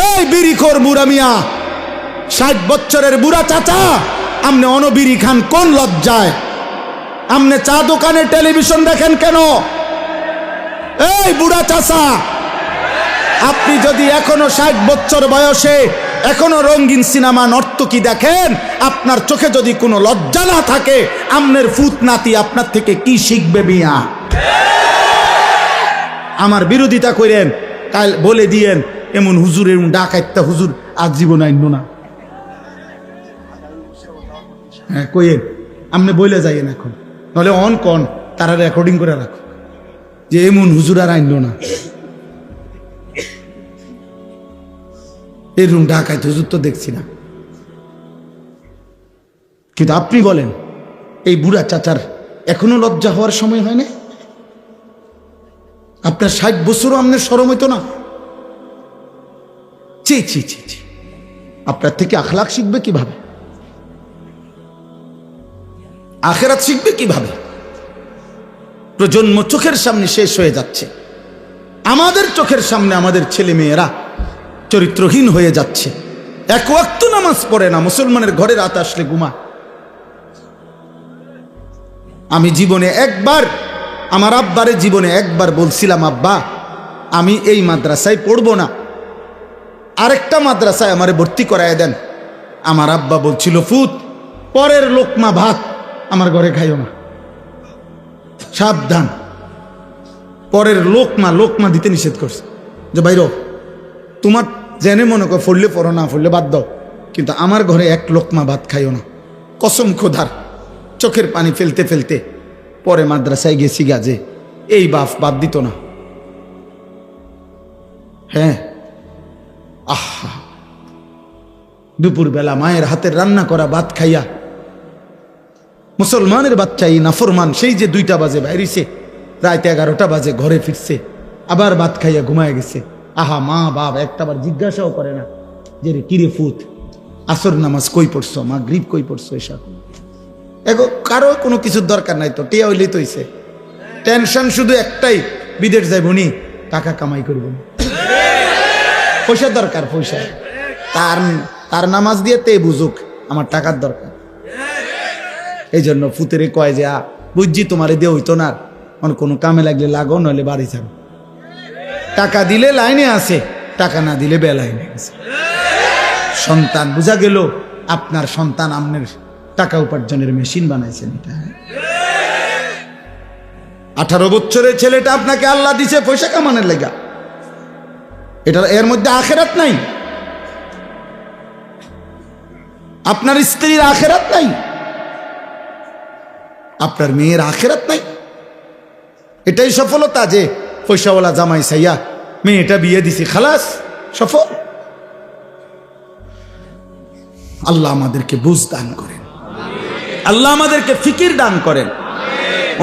এই বিড়িখোর বুড়া মিয়া, 60 বছরের বুড়া চাচা, আপনি অনবিড়ি খান কোন লজ্জায়? আপনি চা দোকানে টেলিভিশন দেখেন কেন? এই বুড়া চাচা, আপনি যদি এখনো 60 বছর বয়সে এখনো রঙিন সিনেমা নর্তকী দেখেন, আপনার চোখে যদি কোনো লজ্জা না থাকে, আমনের ফুত নাতি আপনার থেকে কি শিখবে মিয়া? আমার বিরোধিতা করেন, কাল বলে দিয়েন এমন হুজুরের ডাকাইতা হুজুর আজীবন আইন না। হ্যাঁ কইেন, আপনি বলে যাইয়েন এখন, নাহলে অন কন তারা রেকর্ডিং করে রাখো যে এমন হুজুর আর আইন না। এই রুম ঢাকায় হুজুর তো দেখছি না, কিন্তু আপনি বলেন এই বুড়া চাচার এখনো লজ্জা হওয়ার সময় হয় না? আপনার 60 বছরও আপনার শরম হইতো না? ছি ছি ছি ছি, আপনার থেকে আখলাক শিখবে কিভাবে? আখেরাত শিখবে কিভাবে? প্রজন্ম চোখের সামনে শেষ হয়ে যাচ্ছে, আমাদের চোখের সামনে আমাদের ছেলে মেয়েরা চরিত্রহীন হয়ে যাচ্ছে, এক ওয়াক্ত নামাজ পড়ে না, মুসলমানের ঘরে রাত আসলে ঘুমা। আমি জীবনে একবার আমার আব্বারে জীবনে একবার বলছিলাম, আব্বা আমি এই মাদ্রাসায় পড়বো না, আরেকটা মাদ্রাসায় আমারে ভর্তি করায় দেন। আমার আব্বা বলছিল, ফুত পরের লোকমা ভাত আমার ঘরে খাইও না, সাবধান। পরের লোকমা দিতে নিষেধ করছে, যে বাইর তোমার জেনে মনে কর ফললে পড়ো, না ফললে বাদ দাও, কিন্তু আমার ঘরে এক লোকমা ভাত খাইও না। কসম খোদার, চোখের পানি ফেলতে ফেলতে পরে মাদ্রাসায় গেছি গাজে, এই বাদ দিত না। হ্যাঁ, আহা, দুপুরবেলা মায়ের হাতের রান্না করা ভাত খাইয়া মুসলমানের বাচ্চা এই নাফরমান সেই যে 2টা বাজে বাইরেছে, রাত 11টা বাজে ঘরে ফিরছে, আবার ভাত খাইয়া ঘুমায় গেছে। আহা, মা বাপ একটাবার জিজ্ঞাসাও করে না যে রে কিরে ফুত আসর নামাজ কই পড়ছো, মাগরিব কই পড়ছো, এসব এগো কারো কোনো কিছুর দরকার নাই, তো টিয়া হইলেই তো হইছে। টেনশন শুধু একটাই, বিদেশ যাইব নি, টাকা কামাই করব না, পয়সা দরকার, পয়সা। তার নামাজ দিয়ে তে বুঝুক আমার টাকার দরকার। এই জন্য ফুতেরে কয় যে বুঝছি তোমারে দিয়ে হইতো না, কোনো কামে লাগলে লাগো, নইলে বাড়ি যাবে। টাকা দিলে লাইনে আছে, টাকা না দিলে বেলাইনে আছে। সন্তান বুঝা গেল, আপনার সন্তান আপনার টাকা উপার্জনের মেশিন বানাইছেন। এটা 18 বছরের ছেলেটা আপনাকে আল্লাহ দিছে পয়সা কামানোর লেগা, এটা এর মধ্যে আখেরাত নাই, আপনার স্ত্রীর আখেরাত নাই, আপনার মেয়ের আখেরাত নাই। এটাই সফলতা যে পয়সাওয়ালা জামাই সাইয়া মেয়েটা বিয়ে দিছি, খালাস সফল। আল্লাহ আমাদেরকে বুঝ দান করেন, আল্লাহ আমাদেরকে ফিকির দান করেন।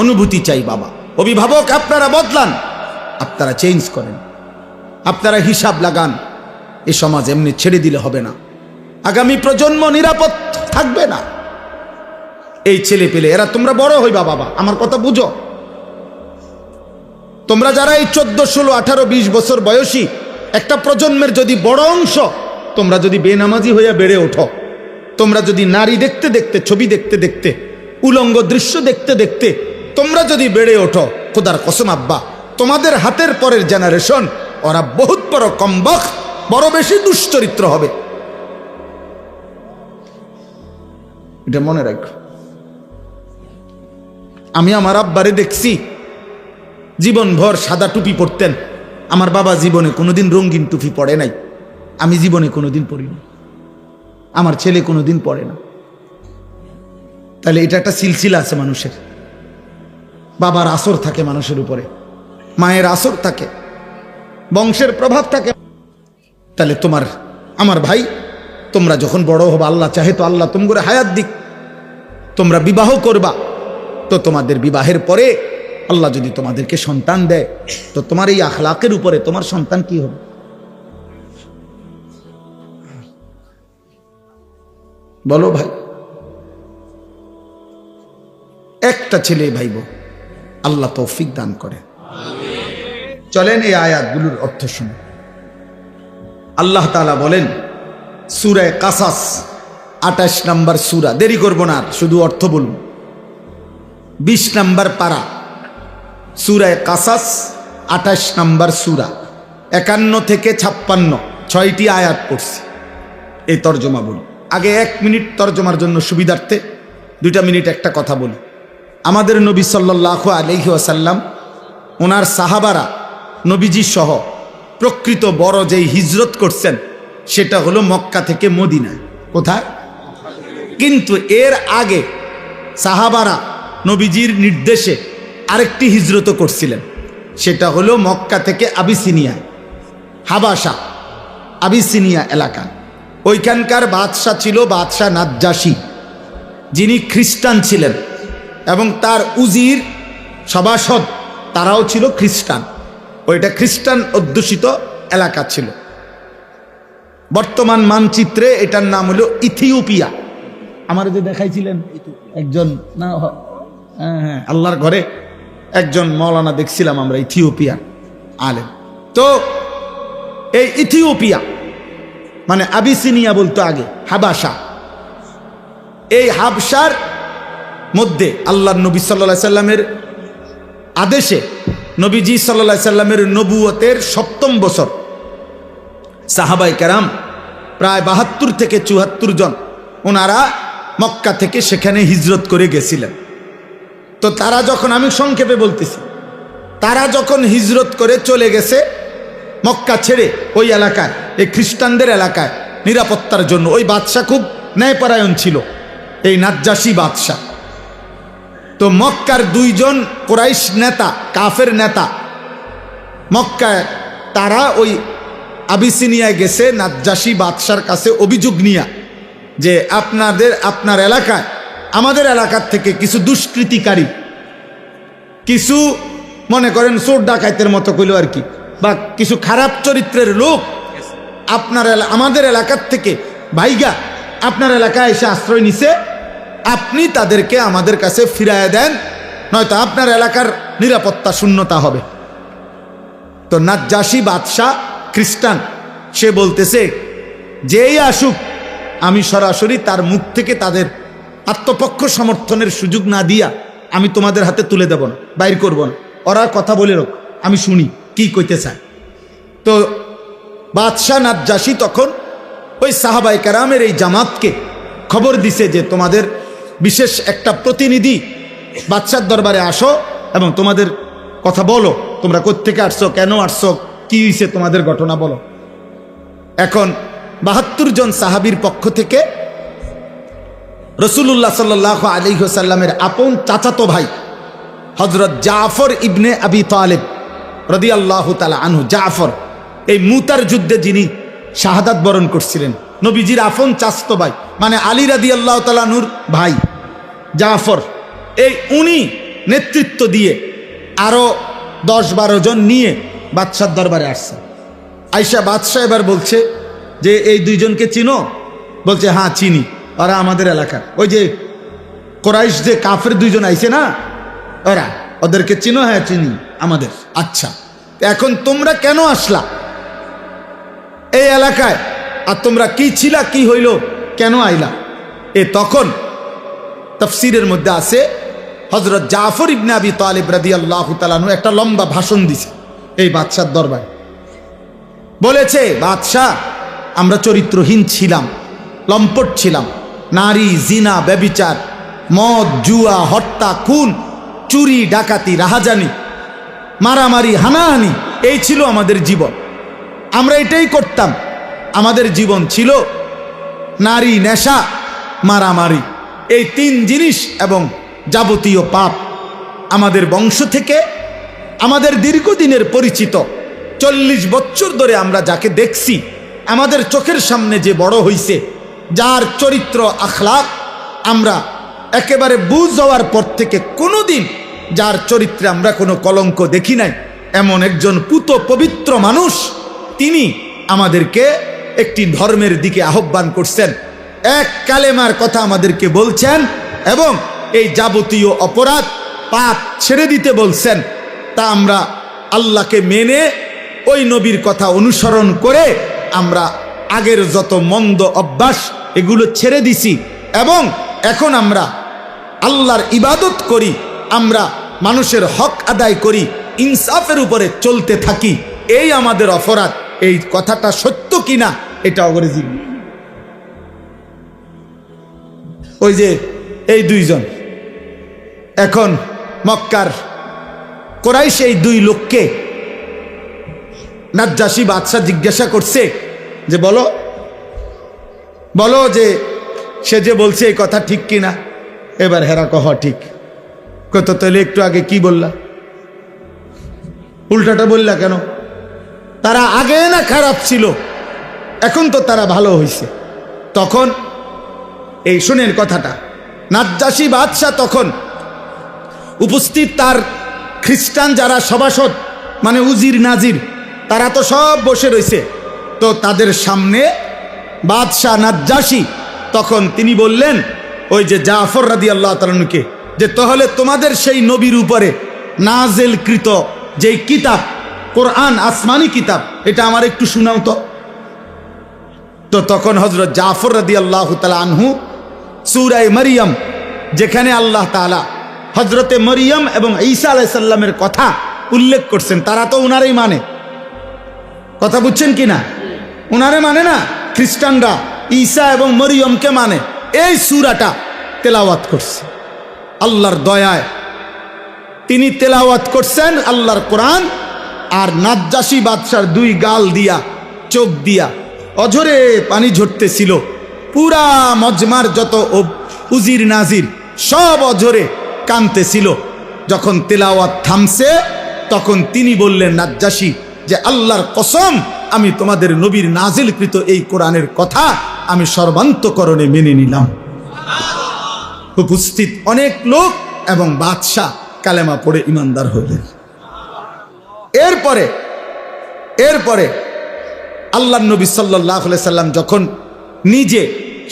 অনুভূতি চাই বাবা। অভিভাবক আপনারা বদলান, আপনারা চেঞ্জ করেন, আপনারা হিসাব লাগান। এই সমাজ এমনি ছেড়ে দিলে হবে না, আগামী প্রজন্ম নিরাপদ থাকবে না। এই ছেলে পেলে এরা, তোমরা বড় হইবা বাবা, আমার কথা বুঝো। তোমরা যারা এই 14, 16, 18, 20 বছর বয়সী একটা প্রজন্মের যদি বড় অংশ, তোমরা যদি বেনামাজি হইয়া বেড়ে ওঠো, তোমরা যদি নারী দেখতে দেখতে, ছবি দেখতে দেখতে, উলঙ্গ দৃশ্য দেখতে দেখতে তোমরা যদি বেড়ে ওঠো, খোদার কসম আব্বা, তোমাদের হাতের পরের জেনারেশন ওরা বহুত বড় কমবখ, বড় বেশি দুশ্চরিত্র হবে। এটা মনে রাখো। আমি আমার আব্বারে দেখছি জীবনভর সাদা টুপি পরতেন। আমার বাবা জীবনে কোনোদিন রঙিন টুপি পরে নাই, আমি জীবনে কোনোদিন পরিনি, আমার ছেলে কোনোদিন পরে না। তাহলে এটা একটা সিলসিলা আছে মানুষের, বাবার আসর থাকে মানুষের উপরে, মায়ের আসর থাকে, বংশের প্রভাব থাকে। তাহলে তোমার আমার ভাই, তোমরা যখন বড় হবা, আল্লাহ চাহে তো আল্লাহ তোমরা হায়াত দিক, তোমরা বিবাহ করবা, তো তোমাদের বিবাহের পরে আল্লাহ যদি তোমাদেরকে সন্তান দেয়, তো তোমার এই আখলাকের উপরে তোমার সন্তান কি হবে? বলো ভাই। একটা ছেলে ভাইব, আল্লাহ তৌফিক দান করে। চলেন এই আয়াতগুলোর অর্থ শুনে। আল্লাহ তাআলা বলেন সূরা কাসাস 28 নম্বর সূরা, দেরি করব না, শুধু অর্থ বলুন। 20 নম্বর পারা, সূরা কাসাস 28 নম্বর সূরা, 51 থেকে 56 6টি আয়াত পড়ছি। এই তর্জমা বলি। আগে 1 মিনিট তর্জমার জন্য সুবিধার্থে 2টা মিনিট একটা কথা বলি। আমাদের নবী সাল্লাল্লাহু আলাইহি ওয়াসাল্লাম, ওনার সাহাবারা, নবীজি সহ প্রকৃত বড় যেই হিজরত করছেন সেটা হলো মক্কা থেকে মদিনা। কোথায়? কিন্তু এর আগে সাহাবারা নবীজির নির্দেশে আরেকটি হিজরত করছিলেন, সেটা হলো মক্কা থেকে আবিসিনিয়া, হাবাসা, আবিসিনিয়া এলাকা। ওইখানকার বাদশাহ ছিল বাদশাহ নাজ্জাশী, যিনি খ্রিস্টান ছিলেন, এবং তার উজির সভাসদ তারাও ছিল খ্রিস্টান। ওইটা খ্রিস্টান অধ্যুষিত এলাকা ছিল। বর্তমান মানচিত্রে এটার নাম হলো ইথিওপিয়া। আমার যে দেখাইছিলেন একজন, না হ্যাঁ, আল্লাহর ঘরে একজন মৌলানা দেখছিলাম আমরা, ইথিওপিয়ার আলেম। তো এই ইথিওপিয়া মানে আবিসিনিয়া বলতো আগে, হাবাসা, এই হাবসার মধ্যে আল্লাহর নবী সাল্লাল্লাহু আলাইহি সাল্লামের আদেশে নবীজি সাল্লাল্লাহু আলাইহি সাল্লামের নবুয়তের ৭ম বছর সাহাবায়ে কেরাম প্রায় ৭২ থেকে ৭৪ জন ওনারা মক্কা থেকে সেখানে হিজরত করে গেছিলেন। তো তারা যখন, আমি সংক্ষেপে বলতেছি, তারা যখন হিজরত করে চলে গেছে মক্কা ছেড়ে ওই এলাকায়, এই খ্রিস্টানদের এলাকায় নিরাপত্তার জন্য, ওই বাদশাহ খুব ন্যায়পরায়ণ ছিল, এই নাজ্জাশী বাদশাহ। তো মক্কার 2 জন কুরাইশ নেতা, কাফের নেতা মক্কায়, তারা ওই আবিসিনিয়ায় গেছে নাজ্জাশী বাদশার কাছে অভিযোগ নিয়ে যে আপনার এলাকায় আমাদের এলাকার থেকে কিছু দুষ্কৃতিকারী, কিছু মনে করেন চোর ডাকাইতের মতো কইল আর কি, বা কিছু খারাপ চরিত্রের লোক আমাদের এলাকার থেকে ভাইগা আপনার এলাকায় এসে আশ্রয় নিছে, আপনি তাদেরকে আমাদের কাছে ফিরায় দেন, নয়তো আপনার এলাকার নিরাপত্তা শূন্যতা হবে। তো নাজ্জাশী বাদশাহ খ্রিস্টান, সে বলতেছে যেই আসুক আমি সরাসরি তার মুখ থেকে তাদের আত্মপক্ষ সমর্থনের সুযোগ না দিয়া আমি তোমাদের হাতে তুলে দেব না, বাইর করব না, ওরা কথা বলে রোক, আমি শুনি কি কইতে চায়। তো বাদশাহ নাজ্জাশী তখন ওই সাহাবায়ে কেরামের এই জামাতকে খবর দিছে যে তোমাদের বিশেষ একটা প্রতিনিধি বাদশার দরবারে আসো এবং তোমাদের কথা বলো, তোমরা কোত্থেকে আসছো, কেন আসছো, কি হয়েছে, তোমাদের ঘটনা বলো। এখন ৭২ জন সাহাবীর পক্ষ থেকে রাসূলুল্লাহ সাল্লাল্লাহু আলাইহি ওয়াসাল্লামের আপন চাচাতো ভাই হযরত জাফর ইবনে আবি তালেব রাদিয়াল্লাহু তাআলা আনহু, জাফর এই মুতার যুদ্ধে যিনি শাহাদাত বরণ করছিলেন, নবীজির আপন চাচাতো ভাই, মানে আলী রাদিয়াল্লাহু তাআলা আনহুর ভাই জাফর, এই উনি নেতৃত্ব দিয়ে আরো 10-12 জন নিয়ে বাদশার দরবারে আসছে। আয়েশা বাদশাহ এবার বলছে যে এই 2 জনকে চিনো? বলছে হ্যাঁ চিনি, ওরা আমাদের এলাকার, ওই যে কুরাইশ যে কাফের 2 জন আইছে না, ওরা, ওদেরকে চিনো? হ্যাঁ চিনি, আমাদের। আচ্ছা, এখন তোমরা কেন আসলা এই এলাকায়, আর তোমরা কি ছিলা, কি হইল, কেন আইলা? তখন তাফসীরের মধ্যে আছে হযরত জাফর ইবনে আবি তালিব রাদিয়াল্লাহু তাআলা আনহু একটা লম্বা ভাষণ দিছে এই বাদশার দরবারে। বলেছে, বাদশাহ আমরা চরিত্রহীন ছিলাম, লম্পট ছিলাম, নারী, জিনা, ব্যভিচার, মদ, জুয়া, হত্যা, খুন, চুরি, ডাকাতি, রাহাজানি, মারামারি, হানাহানি, এই ছিল আমাদের জীবন। আমরা এটাই করতাম। আমাদের জীবন ছিল নারী, নেশা, মারামারি, এই 3 জিনিস এবং যাবতীয় পাপ। আমাদের বংশ থেকে আমাদের দীর্ঘদিনের পরিচিত 40 বছর ধরে আমরা যাকে দেখছি, আমাদের চোখের সামনে যে বড় হইছে, যার চরিত্র আখলাক আমরা একেবারে বুঝ যাওয়ার পর থেকে কোনোদিন যার চরিত্রে আমরা কোনো কলঙ্ক দেখি নাই, এমন একজন পুত পবিত্র মানুষ, তিনি আমাদেরকে একটি ধর্মের দিকে আহ্বান করছেন, এক কালেমার কথা আমাদেরকে বলছেন এবং এই যাবতীয় অপরাধ পাপ ছেড়ে দিতে বলছেন। তা আমরা আল্লাহকে মেনে ওই নবীর কথা অনুসরণ করে আমরা আগের যত মন্দ অভ্যাস এগুলো ছেড়ে দিছি এবং এখন আমরা আল্লাহর ইবাদত করি, আমরা মানুষের হক আদায় করি, ইনসাফের উপরে চলতে থাকি, এই আমাদের অপরাধ। এই কথাটা সত্য কিনা এটা অগরেজি। ওই যে এই 2 জন এখন মক্কার কুরাইশ এই 2 লোককে নাজ্জাশী বাদশাহ জিজ্ঞাসা করছে যে বলো যে সে যে বলছে এই কথা ঠিক কিনা। এবার হেরা কহ ঠিক, কত তাহলে একটু আগে কি বললা, উল্টাটা বললা কেন? তারা আগে না খারাপ ছিল, এখন তো তারা ভালো হয়েছে। তখন এই শুনেন কথাটা, নাজ্জাশী বাদশাহ তখন উপস্থিত তার খ্রিস্টান যারা সভাসদ, মানে উজির নাজির, তারা তো সব বসে রয়েছে। তো তাদের সামনে বাদশাহ নাজ্জাশী তখন তিনি বললেন ওই যে জাফর রাদিয়াল্লাহু তাআলা আনহুকে, যে তাহলে তোমাদের সেই নবীর উপরে নাজেলকৃত যেই কিতাব কোরআন, আসমানি কিতাব, এটা আমার একটু শোনাও তো। তো তখন হযরত জাফর রাদিয়াল্লাহু তাআলা আনহু সূরা মরিয়ম, যেখানে আল্লাহ তাআলা হযরতে মরিয়ম এবং ঈসা আলাইহিস সালামের কথা উল্লেখ করছেন, তারা তো উনারই মানে, কথা বুঝছেন কিনা? উনারে মানে না, খ্রিস্টানরা ঈসা এবং মরিয়মকে মানে। এই সূরাটা তেলাওয়াত করছে আল্লাহর দয়ায়, তিনি তেলাওয়াত করছেন আল্লাহর কোরআন। আর নাজ্জাশী বাদশার দুই গাল দিয়া, চোখ দিয়া অঝরে পানি ঝরতেছিল। পুরা মজমার যত উজির নাজির সব অঝরে কাঁদতেছিল। যখন তেলাওয়াত থামছে তখন তিনি বললেন, নাজ্জাশী, যে আল্লাহর কসম, আমি তোমাদের নবীর নাজিলকৃত এই কোরআনের কথা আমি সর্বান্তকরণে মেনে নিলাম। উপস্থিত অনেক লোক এবং বাদশাহ কালেমা পড়ে ইমানদার হইলেন। এরপরে আল্লাহর নবী সাল্লাল্লাহু আলাইহি সাল্লাম যখন নিজে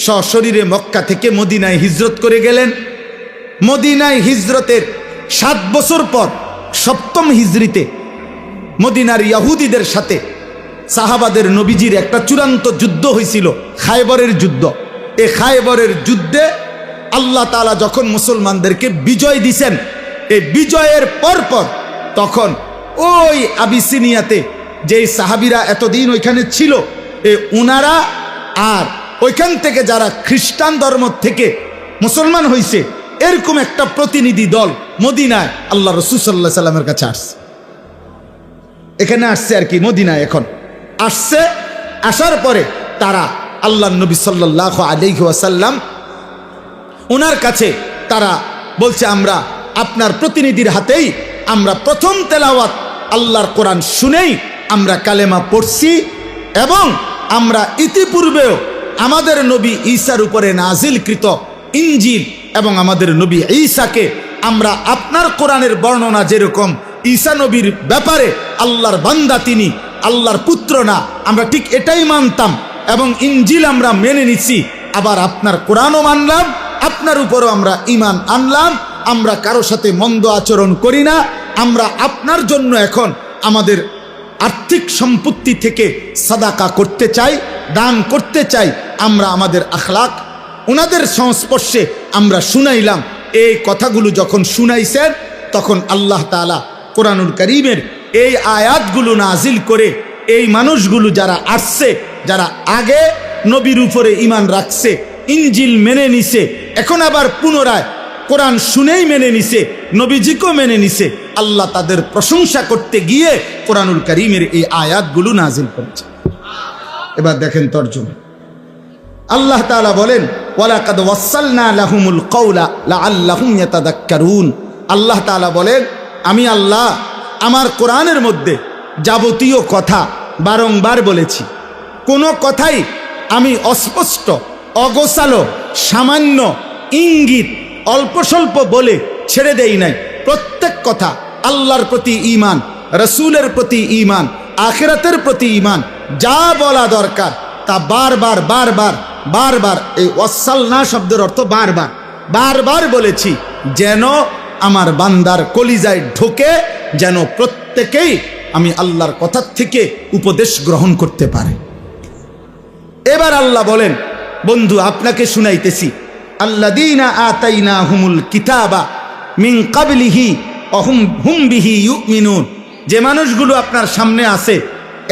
সশরীরে মক্কা থেকে মদিনায় হিজরত করে গেলেন, মদিনায় হিজরতের 7 বছর পর 7ম হিজরিতে মদিনার ইহুদিদের সাথে সাহাবাদের নবীজির একটা চূড়ান্ত যুদ্ধ হয়েছিল, খায়বরের যুদ্ধ। এই খায়বরের যুদ্ধে আল্লাহ তাআলা যখন মুসলমানদেরকে বিজয় দিছেন, এই বিজয়ের পরপর তখন ওই আবিসিনিয়াতে যেই সাহাবীরা এতদিন ওইখানে ছিল, উনারা আর ওইখান থেকে যারা খ্রিস্টান ধর্ম থেকে মুসলমান হয়েছে, এরকম একটা প্রতিনিধি দল মদিনায় আল্লাহ রাসূল সাল্লাল্লাহু আলাইহি সাল্লামের কাছে আসছে। এখানে আসছে আর কি, মদিনায় এখন আসছে। আসার পরে তারা আল্লাহর নবী সাল্লাল্লাহু আলাইহি ওয়াসাল্লাম ওনার কাছে তারা বলছে, আমরা আপনার প্রতিনিধির হাতেই আমরা প্রথম তেলাওয়াত আল্লাহর কোরআন শুনেই আমরা কালেমা পড়ছি, এবং আমরা ইতিপূর্বেও আমাদের নবী ঈসার উপরে নাজিলকৃত ইনজিল এবং আমাদের নবী ঈসাকে আমরা আপনার কোরআনের বর্ণনা যেরকম ঈসা নবীর ব্যাপারে আল্লাহর বান্দা, তিনি আল্লাহর পুত্র না, আমরা ঠিক এটাই মানতাম এবং ইনজিল আমরা মেনে নিছি। আবার আপনার কোরআনও মানলাম, আপনার উপরও আমরা ঈমান আনলাম। আমরা কারো সাথে মন্দ আচরণ করি না। আমরা আপনার জন্য এখন আমাদের আর্থিক সম্পত্তি থেকে সাদাকা করতে চাই, দান করতে চাই। আমরা আমাদের আখলাক ওনাদের সংস্পর্শে আমরা শুনাইলাম। এই কথাগুলো যখন শুনাইছেন তখন আল্লাহ তাআলা কোরআনুল কারীমের এই আয়াতগুলো নাজিল করে এই মানুষগুলো যারা আসছে, যারা আগে নবীর উপরে ঈমান রাখছে, ইনজিল মেনে নিছে, এখন আবার পুনরায় কোরআন শুনেই মেনে নিছে, নবীজিকেও মেনে নিছে, আল্লাহ তাদের প্রশংসা করতে গিয়ে কোরআনুল কারীমের এই আয়াতগুলো নাজিল করেছে। এবার দেখেন তরজমা। আল্লাহ তাআলা বলেন, ওয়ালাকাদ ওয়াসালনা লাহুমুল কওলা লাআল্লাহুম ইয়াতাযাক্কারুন। আল্লাহ তাআলা বলেন, আমি আল্লাহ আমার কোরআনের মধ্যে যাবতীয় কথা বারংবার বলেছি। কোনো কথাই আমি অস্পষ্ট, অগোছালো, সামান্য ইঙ্গিত অল্প স্বল্প বলে ছেড়ে দেই নাই। প্রত্যেক কথা আল্লাহর প্রতি ঈমান, রাসূলের প্রতি ঈমান, আখিরাতের প্রতি ঈমান, যা বলা দরকার তা বারবার বারবার বারবার, এই ওয়াসালনা শব্দের অর্থ বারবার বারবার বলেছি, যেন আমার বান্দার কলিজায় ঢোকে, যেন প্রত্যেকেই আমি আল্লাহর কথা থেকে উপদেশ গ্রহণ করতে পারে। এবার আল্লাহ বলেন, বন্ধু আপনাকে শুনাইতেছি, আল্লাযীনা আতাইনাহুমুল কিতাবা মিন ক্বাবলিহি ওয়া হুম বিহি ইউমিনুন। যে মানুষগুলো আপনার সামনে আছে,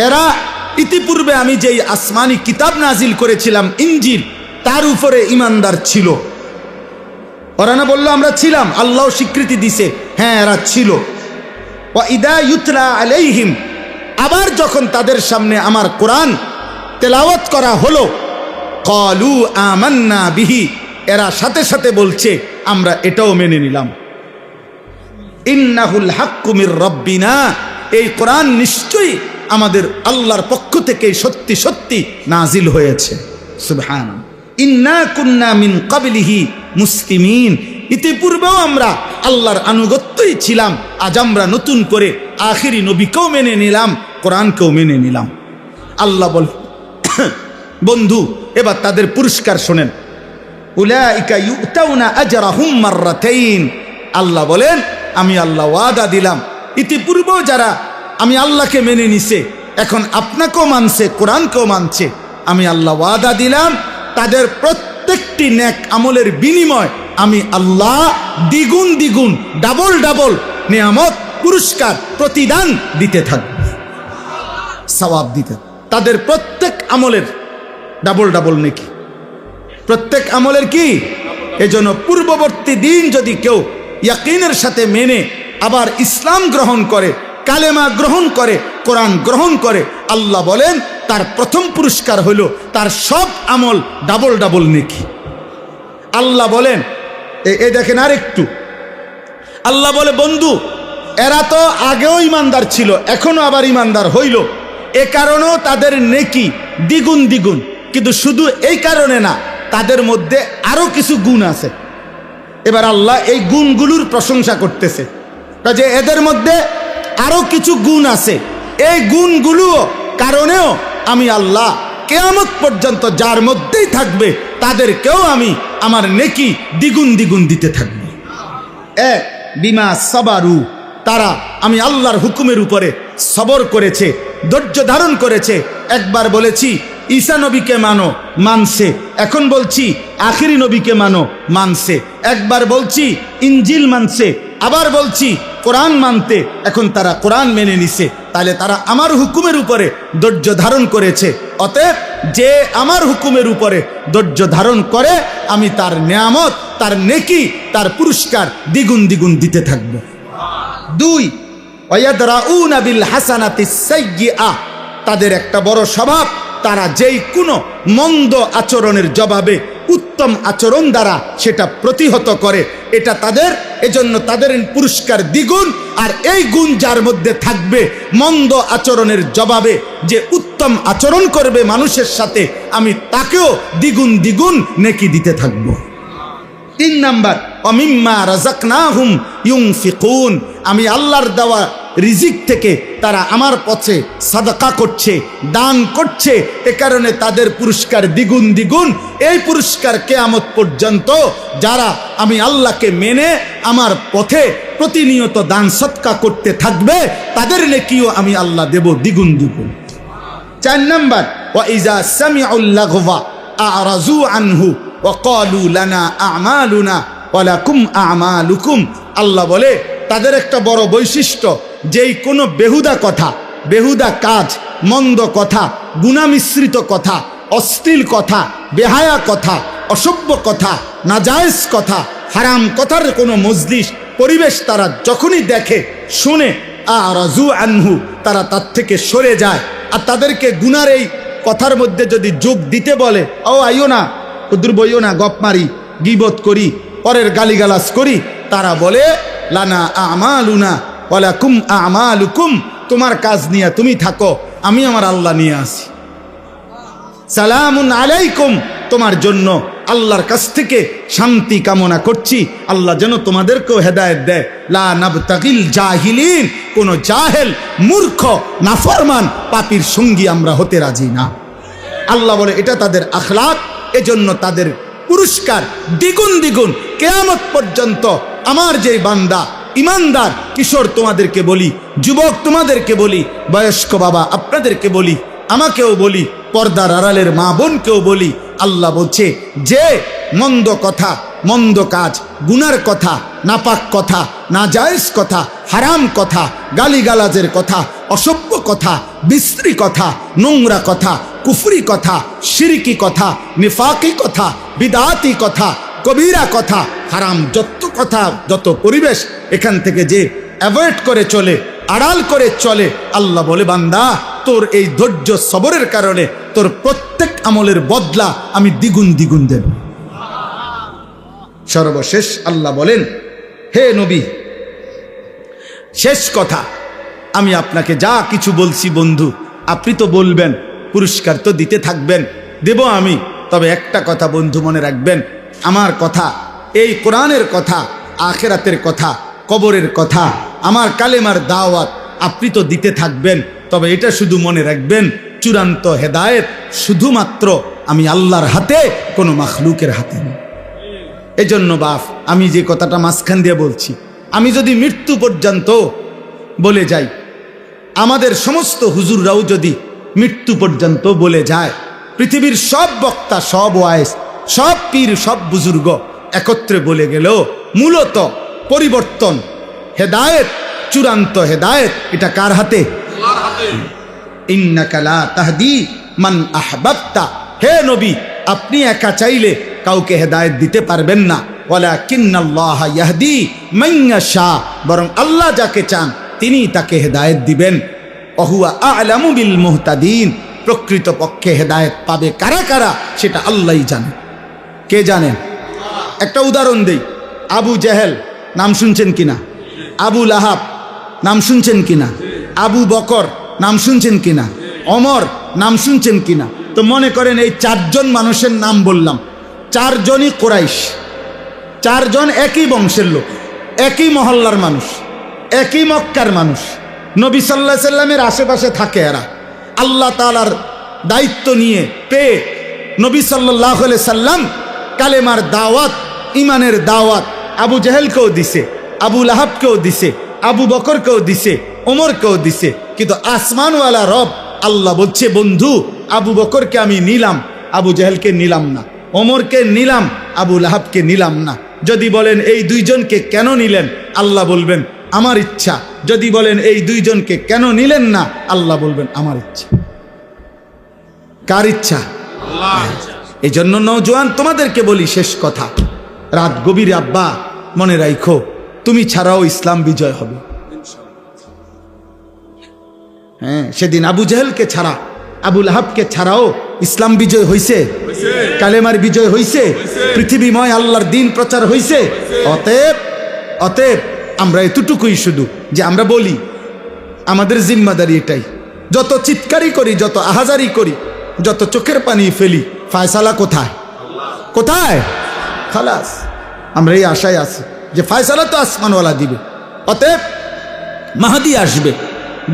এরা ইতিপূর্বে আমি যেই আসমানি কিতাব নাজিল করেছিলাম ইনজিল, তার উপরে ঈমানদার ছিল। ওরা না বললো আমরা ছিলাম, আল্লাহ স্বীকৃতি দিছে, হ্যাঁ এরা ছিল। ওয়া ইদা ইউতলা আলাইহিম, আবার যখন তাদের সামনে আমার কোরআন তেলাওয়াত করা হলো, ক্বালু আমান্না বিহি, এরা সাথে সাথে বলছে আমরা এটাও মেনে নিলাম। ইন্নাহুল হাক্কু মির রাব্বিনা, এই কোরআন নিশ্চয়ই আমাদের আল্লাহর পক্ষ থেকে সত্যি সত্যি নাজিল হয়েছে। সুবহানাল্লাহ। ইন্না কুন্না মিন ক্বাবলিহি মুসলিমিন, ইতিপূর্বেও আমরা আল্লাহর আনুগত্যই ছিলাম, আজ আমরা নতুন করে আখিরি নবীকেও মেনে নিলাম, কোরআনকেও মেনে নিলাম। আল্লাহ বল, বন্ধু এবার তাদের পুরস্কার শোনেন। উলাইকা ইউতাউনা আজরাহুম মাররাতাইন। আল্লাহ বলেন আমি আল্লাহ ওয়াদা দিলাম ইতিপূর্বেও যারা আমি আল্লাহকে মেনে নিছে, এখন আপনাকেও মানছে, কোরআনকেও মানছে, আমি আল্লাহ ওয়াদা দিলাম তাদের প্রত্যেকটি নেক আমলের বিনিময় আমি আল্লাহ দ্বিগুণ দ্বিগুণ ডাবল ডাবল নিয়ামত পুরস্কার প্রতিদান দিতে থাকব, সওয়াব দিতে। তাদের প্রত্যেক আমলের ডাবল ডাবল নেকি, প্রত্যেক আমলের কি। এজন্য পূর্ববর্তী দিন যদি কেউ ইয়াকিনের সাথে মেনে আবার ইসলাম গ্রহণ করে, কালেমা গ্রহণ করে, কোরআন গ্রহণ করে, আল্লাহ বলেন তার প্রথম পুরস্কার হলো তার সব আমল ডাবল ডাবল নেকি। আল্লাহ বলেন এ দেখেন আরেকটু, আল্লাহ বলে বন্ধু এরা তো আগেও ইমানদার ছিল, এখনো আবার ইমানদার হইল, এ কারণেও তাদের নেকি দ্বিগুণ দ্বিগুণ। কিন্তু শুধু এই কারণে না, তাদের মধ্যে আরো কিছু গুণ আছে। এবার আল্লাহ এই গুণগুলোর প্রশংসা করতেছে যে এদের মধ্যে আরো কিছু গুণ আছে, এই গুণগুলো কারণেও আমি আল্লাহ কিয়ামত পর্যন্ত যার মধ্যেই থাকবে তাদেরকেও আমি আমার নেকি দ্বিগুণ দ্বিগুণ দিতে থাকব। বিমা সাবারু, তারা আমি আল্লাহর হুকুমের উপরে সবর করেছে, ধৈর্য ধারণ করেছে। একবার বলেছি ঈসা নবীকে মানো, মানছে। এখন বলছি আখিরি নবীকে মানো, মানছে। একবার বলছি ইনজিল মানছে, আবার বলছি কোরআন মানতে, এখন তারা কোরআন মেনে নিছে। তাহলে তারা আমার হুকুমের উপরে ধৈর্য ধারণ করেছে। অতএব যে আমার হুকুমের উপরে ধৈর্য ধারণ করে আমি তার নিয়ামত, তার নেকি, তার পুরস্কার দ্বিগুণ দ্বিগুণ দিতে থাকব। 2, ওয়ায়াদরাউনা বিল হাসানাতিস সাইয়্যিআ, তাদের একটা বড় স্বভাব, তারা যেই কোনো মন্দ আচরণের জবাবে উত্তম আচরণ দ্বারা সেটা প্রতিহত করে। এটা তাদের, এজন্য তাদের পুরস্কার দ্বিগুণ। আর এই গুণ যার মধ্যে থাকবে, মন্দ আচরণের জবাবে যে উত্তম আচরণ করবে মানুষের সাথে, আমি তাকেও দ্বিগুণ দ্বিগুণ নেকি দিতে থাকব। 3 নাম্বার, ওয়ামিম্মা রাযাকনাহুম ইউনফিকুন, আমি আল্লাহর দেওয়া রিজিক থেকে তারা আমার পথে সাদাকা করছে, দান করছে, এ কারণে তাদের পুরস্কার দ্বিগুণ দ্বিগুণ। এই পুরস্কার কিয়ামত পর্যন্ত যারা আমি আল্লাহকে মেনে আমার পথে প্রতিনিয়ত দান সদকা করতে থাকবে, তাদের নেকিও আমি আল্লাহ দেব দ্বিগুণ দ্বিগুণ। 4 নাম্বার, ওয়া ইজা সামিউল লাগওয়া আরাজু আনহু ওয়া ক্বালু লানা আমালুনা ওয়া লাকুম আমালুকুম। আল্লাহ বলে তাদের একটা বড় বৈশিষ্ট্য, যেই কোনো বেহুদা কথা, বেহুদা কাজ, মন্দ কথা, গুনামিশ্রিত কথা, অশ্লীল কথা, বেহায়া কথা, অসভ্য কথা, নাজায়েজ কথা, হারাম কথার কোনো মজলিস পরিবেশ তারা যখনই দেখে শুনে, আরাজু আনহু, তারা তার থেকে সরে যায়। আর তাদেরকে গুনার এই কথার মধ্যে যদি যোগ দিতে বলে, ও আইও না, উদ্র বইও না, গপ মারি, গীবত করি, পরের গালিগালাজ করি, তারা বলে লানা আমালুনা ওয়া লাকুম আমালুকুম, তোমার কাজ নিয়ে তুমি থাকো, আমি আমার আল্লাহ নিয়ে আসি। সালামুন আলাইকুম, তোমার জন্য আল্লাহর কাছ থেকে শান্তি কামনা করছি, আল্লাহ যেন তোমাদেরকেও হেদায়েত দেয়। লা নাবতাগিল জাহিলিন, কোন জাহেল, মূর্খ, নাফরমান, পাপীর সঙ্গী আমরা হতে রাজি না। আল্লাহ বলে এটা তাদের আখলাক, এজন্য তাদের পুরস্কার দ্বিগুণ দ্বিগুণ কিয়ামত পর্যন্ত। আমার যে বান্দা ইমানদার, কিশোর তোমাদেরকে বলি, যুবক তোমাদেরকে বলি, বয়স্ক বাবা আপনাদেরকে বলি, আমাকেও বলি, পর্দার আড়ালের মা বোনকেও বলি, আল্লাহ বলছে যে মন্দ কথা, মন্দ কাজ, গুনার কথা, নাপাক কথা, নাজায়েজ কথা, হারাম কথা, গালিগালাজের কথা, অসভ্য কথা, বিশ্রী কথা, নোংরা কথা, কুফরি কথা, শিরকি কথা, নিফাকি কথা, বিদাতি কথা, কবিরা কথা, হারাম যত কথা, যত পরিবেশ, এখান থেকে যে অ্যাভয়েড করে চলে, আড়াল করে চলে, আল্লাহ বলে বান্দা তোর এই ধৈর্য সবরের কারণে তোর প্রত্যেক আমলের বদলা আমি দ্বিগুণ দ্বিগুণ দেব। সর্বশেষ আল্লাহ বলেন, হে নবী, শেষ কথা, আমি আপনাকে যা কিছু বলছি বন্ধু, আপনি তো বলবেন, পুরস্কার তো দিতে থাকবেন, দেব আমি। তবে একটা কথা বন্ধু মনে রাখবেন, আমার কথা, এই কোরআনের কথা, আখিরাতের কথা, কবরের কথা, আমার কালেমার দাওয়াত আপনি তো দিতে থাকবেন। তবে এটা শুধু মনে রাখবেন, চূড়ান্ত হেদায়েত শুধুমাত্র আমি আল্লাহর হাতে, কোনো মাখলুকের হাতে নেই। এজন্য বাপ, আমি যে কথাটা মাঝখান দিয়ে বলছি, আমি যদি মৃত্যু পর্যন্ত বলে যাই, আমাদের সমস্ত হুজুররাও যদি মৃত্যু পর্যন্ত বলে যায়, পৃথিবীর সব বক্তা, সব ওয়াইজ, সব পীর, সব বুজুর্গ একত্রে বলে গেল, মূলত পরিবর্তন, হেদায়েত, চূড়ান্ত হেদায়েত এটা কার হাতে? আল্লাহর হাতে। ইন্নাকা লা তাহদি মান আহবাবতা, হে নবী, আপনি একা চাইলে কাউকে হেদায়েত দিতে পারবেন না। ওয়ালাকিন্নাল্লাহা ইয়াহদি মান ইয়াশা, বরং আল্লাহ যাকে চান তিনি তাকে হেদায়েত দিবেন। ওহুয়া আ'লামু বিল মুহতাদিন, প্রকৃত পক্ষে হেদায়েত পাবে কারা কারা সেটা আল্লাহই জানে। কে জানেন? একটা উদাহরণ দেই। আবু জেহেল নাম শুনছেন কিনা? আবু লাহাব নাম শুনছেন কিনা? আবু বকর নাম শুনছেন কিনা? ওমর নাম শুনছেন কিনা? তো মনে করেন এই চারজন মানুষের নাম বললাম, চারজনই কুরাইশ, চারজন একই বংশের লোক, একই মহল্লার মানুষ, একই মক্কার মানুষ, নবী সাল্লাল্লাহু আলাইহি সাল্লামের আশেপাশে থাকে। এরা আল্লাহ তাআলার দায়িত্ব নিয়ে পেয়ে নবী সাল্লাল্লাহু আলাইহি সাল্লাম কালেমার দাওয়াত, ইমানের দাওয়াত আবু জেহেলকেও দিছে, আবু লাহাবকেও দিছে, আবু বকরকেও দিছে, ওমরকেও দিছে। কিন্তু আসমানওয়ালা রব আল্লাহ বলছে, বন্ধু আবু বকরকে আমি নিলাম, আবু জেহেলকে নিলাম না, ওমরকে নিলাম, আবু লাহাবকে নিলাম না। যদি বলেন এই দুইজনকে কেন নিলেন, আল্লাহ বলবেন আমার ইচ্ছা। যদি বলেন এই দুইজনকে কেন নিলেন না, আল্লাহ বলবেন আমার ইচ্ছা। কার ইচ্ছা? আল্লাহর ইচ্ছা। এই জন্য নওজোয়ান তোমাদেরকে বলি শেষ কথা, রাত গভীরে আব্বা মনে রাখো, তুমি ছাড়াও ইসলাম বিজয় হবে। হ্যাঁ, সেদিন আবু জেহেলকে ছাড়া, আবু লাহাবকে ছাড়াও ইসলাম বিজয় হইছে, কালেমার বিজয় হইছে, পৃথিবীময় আল্লাহর দ্বীন প্রচার হইছে। অতএব আমরা এতটুকুই শুধু যে আমরা বলি, আমাদের জিম্মাদারি এটাই, যত চিৎকারি করি, যত আহাজারি করি, যত চোখের পানি ফেলি, ফায়সালা কোথায়? কোথায়? খালাস। আমরা এই আশায় আছি যে ফায়সালা তো আসমানওয়ালা দিবে। অতএব মাহদী আসবে,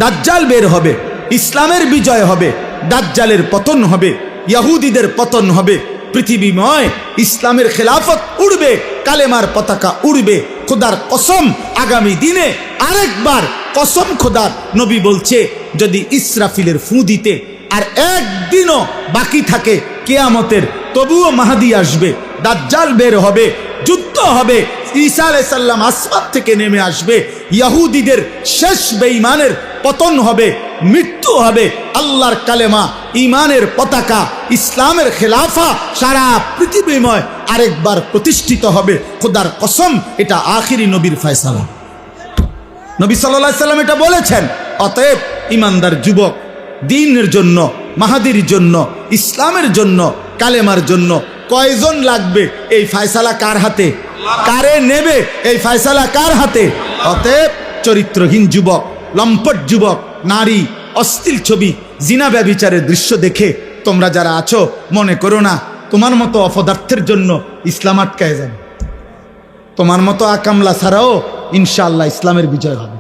দাজ্জাল বের হবে, ইসলামের বিজয় হবে, দাজ্জালের পতন হবে, ইহুদিদের পতন হবে, পৃথিবীময় ইসলামের খেলাফত উড়বে, কালেমার পতাকা উড়বে। খোদার কসম, আগামী দিনে আরেকবার কসম খোদার, নবী বলছে যদি ইসরাফিলের ফু দিতে আর একদিনও বাকি থাকে কিয়ামতের, তবুও মাহদী আসবে, দাজ্জাল বের হবে, যুদ্ধ হবে, ঈসা আলাইহিস সালাম আসমান থেকে নেমে আসবে, ইহুদিদের শেষ বেঈমানের পতন হবে, মৃত্যু হবে, আল্লাহর কালেমা, ঈমানের পতাকা, ইসলামের খেলাফা সারা পৃথিবীময় আরেকবার প্রতিষ্ঠিত হবে। খোদার কসম, এটা আখিরি নবীর ফয়সালা। নবী সাল্লাল্লাহু আলাইহি সাল্লাম এটা বলেছেন। অতএব ঈমানদার যুবক, দ্বীনের জন্য, মাহাদির জন্য, ইসলামের জন্য, কালেমার জন্য কয়জন লাগবে? এই ফয়সালা কার হাতে? কারে নেবে? এই ফয়সালা কার হাতে? অতএব চরিত্রহীন যুবক, লম্পট যুবক, নারী, অশ্লীল ছবি, জিনা ব্যভিচারের দৃশ্য দেখে তোমরা যারা আছো, মনে করো না তোমার মতো অপদার্থের জন্য ইসলাম আটকায় যাবে। তোমার মতো আকামলা ছাড়াও ইনশাআল্লাহ ইসলামের বিজয় হবে,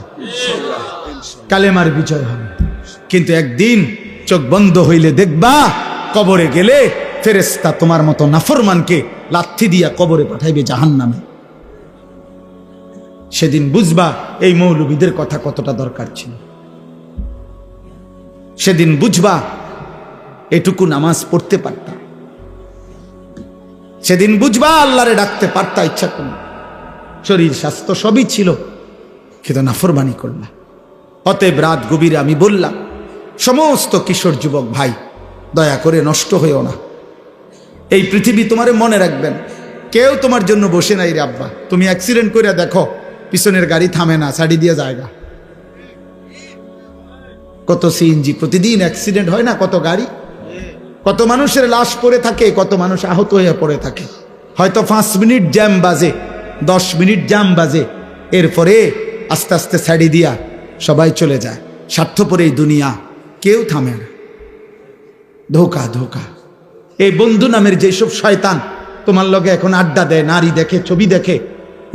কালেমার বিজয় হবে। কিন্তু একদিন চোখ বন্ধ হইলে দেখবা, কবরে গেলে ফেরেশতা তোমার মতো নাফরমানকে লাথি দিয়া কবরে পাঠাইবে জাহান্নামে। সেদিন বুঝবা এই মৌলবীদের কথা কতটা দরকার ছিল। সেদিন বুঝবা এটুকু নামাজ পড়তে পারতাম। সেদিন বুঝবা আল্লাহরে ডাকতে পারতা ইচ্ছা করল, শরীর স্বাস্থ্য সবই ছিল, কিন্তু নাফরমানি করলা। অতএব রাত গভীরে আমি বললাম, সমস্ত কিশোর যুবক ভাই, দয়া করে নষ্ট হইও না। এই পৃথিবী তোমারে মনে রাখবেন, কেউ তোমার জন্য বসে নাই রে আব্বা। তুমি অ্যাক্সিডেন্ট করে দেখো, পিছনের গাড়ি থামে না, ছাড়ি দিয়ে জায়গা। কত সিএনজি প্রতিদিন অ্যাক্সিডেন্ট হয় না, কত গাড়ি, কত মানুষের লাশ পড়ে থাকে, কত মানুষ আহত হয়ে পড়ে থাকে। হয়তো 5 মিনিট জ্যাম বাজে, 10 মিনিট জ্যাম বাজে, এরপরে আস্তে আস্তে ছাড়ি দিয়া সবাই চলে যায়। স্বার্থপর এই দুনিয়া, কেউ থামে না। ধোকা ধোকা। এই বন্ধু নামের যেসব শয়তান তোমার লগে এখন আড্ডা দেয়, নারী দেখে, ছবি দেখে,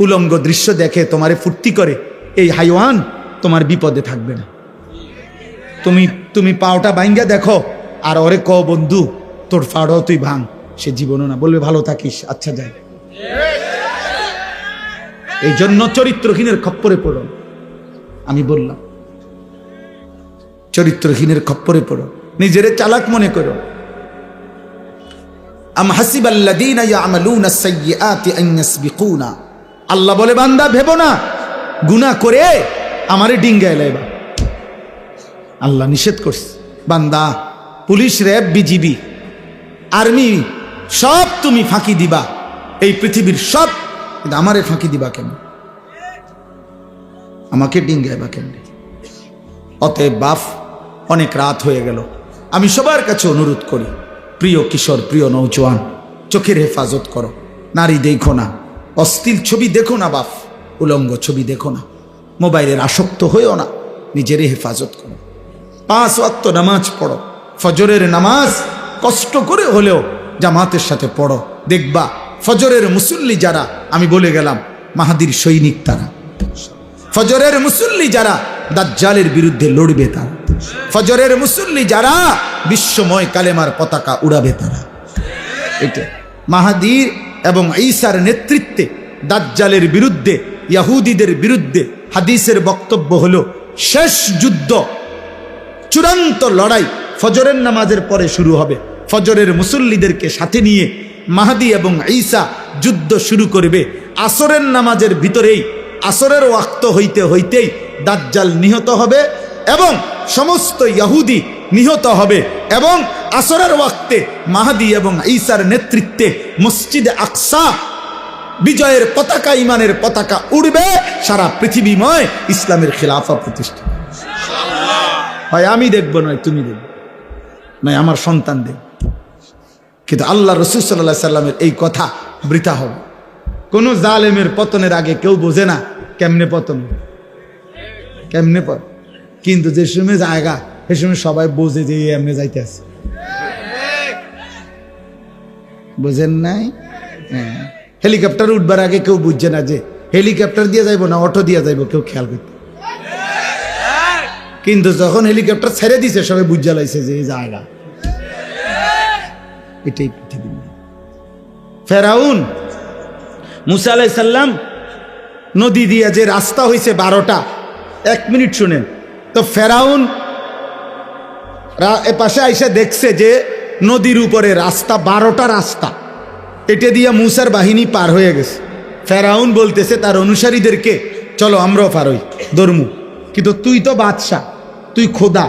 উলঙ্গ দৃশ্য দেখে, তোমারে ফুর্তি করে, এই হাইওয়ান তোমার বিপদে থাকবে না। তুমি পাওটা ভাঙ্গা দেখো, আর ওরে ক বন্ধু তোর পাওটাও তুই ভাঙ, সে জীবনও না, বলবে ভালো থাকিস, আচ্ছা যাই। এই জন্য চরিত্রহীনের খপ্পরে পড়ো। আমি বললাম চরিত্রহীনের খপ্পরে পড়ো, নিজের চালাক মনে করো। আম হাসিবাল্লাযীনা ইয়ামালুনা সাইয়্যাতি আন ইয়াসবিকুনা, আল্লাহ বলে বান্দা ভেবো না গুনাহ করে আমারে ডিঙ্গায় লাইবা। আল্লাহ নিষেধ করছে, বান্দা পুলিশ, র্যাব, বিজিবি, আর্মি সব তুমি ফাঁকি দিবা, এই পৃথিবীর সব, কিন্তু আমারে ফাঁকি দিবা কেন? আমাকে ডিঙ্গাইবা কেন? অতএব বাপ, অনেক রাত হয়ে গেল, আমি সবার কাছে অনুরোধ করি, প্রিয় কিশোর, প্রিয় নৌজওয়ান, চোখের হেফাজত করো। নারী দেখো না, অশ্লীল ছবি দেখো না বাপ, উলঙ্গ ছবি দেখো না, মোবাইলের আসক্ত হয়েও না, নিজের হেফাজত করো। 5 ওয়াক্ত নামাজ পড়ো, ফজরের নামাজ কষ্ট করে হলেও জামাতের সাথে পড়ো। দেখবা ফজরের মুসল্লি যারা, আমি বলে গেলাম মাহাদির সৈনিক তারা। ফজরের মুসল্লি যারা দাজ্জালের বিরুদ্ধে লড়বে তারা। ফজরের মুসল্লি যারা বিশ্বময় কালেমার পতাকা উড়াবে তারা। এটা মাহাদির এবং ঈসার নেতৃত্বে দাজ্জালের বিরুদ্ধে, ইহুদিদের বিরুদ্ধে হাদিসের বক্তব্য হলো শেষ যুদ্ধ, চূড়ান্ত লড়াই ফজরের নামাজের পরে শুরু হবে। ফজরের মুসল্লিদেরকে সাথে নিয়ে মাহাদি এবং ঈসা যুদ্ধ শুরু করবে। আসরের নামাজের ভিতরেই, আসরের ওয়াক্ত হইতে হইতেই দাজ্জাল নিহত হবে এবং সমস্ত ইহুদি নিহত হবে, এবং আসরের ওয়াক্তে মাহাদি এবং ঈসার নেতৃত্বে মসজিদে আকসা বিজয়ের পতাকা, ইমানের পতাকা উড়বে, সারা পৃথিবীময় ইসলামের খিলাফা প্রতিষ্ঠা। হয় আমি দেখবো, নয় তুমি দেখবে, নয় আমার সন্তান দেখবে, কিন্তু আল্লাহ রাসূল সাল্লাল্লাহু আলাইহি সাল্লামের এই কথা বৃথা হবে। কোন জালেমের পতনের আগে কেউ বোঝে না কেমনে পতন, কেমনে পতন, কিন্তু যে সময় জায়গা সে সময় সবাই বোঝে যে এমনি যাইতে আছে। বোঝেন নাই? হ্যাঁ, হেলিকপ্টার উঠবার আগে কেউ বুঝছে না যে হেলিকপ্টার দিয়ে যাইব না অটো দিয়ে যাইব, কেউ খেয়াল করতে, কিন্তু যখন হেলিকপ্টার ছেড়ে দিছে সবাই বুঝা লাইছে যে এই জায়গা। এটাই পৃথিবী। ফেরাউন, মুসা আলাইহিস সালাম নদী দিয়ে যে রাস্তা হয়েছে 12টা, 1 মিনিট শুনেন তো। ফেরাউন এপাশে আইসা দেখছে যে নদীর উপরে রাস্তা, 12টা রাস্তা, এটা দিয়ে মুসার বাহিনী পার হয়ে গেছে। ফেরাউন বলতেছে তার অনুসারীদেরকে, চলো আমরাও পার হই, ধর্মু, কিন্তু তুই তো বাদশাহ, তুই খোদা,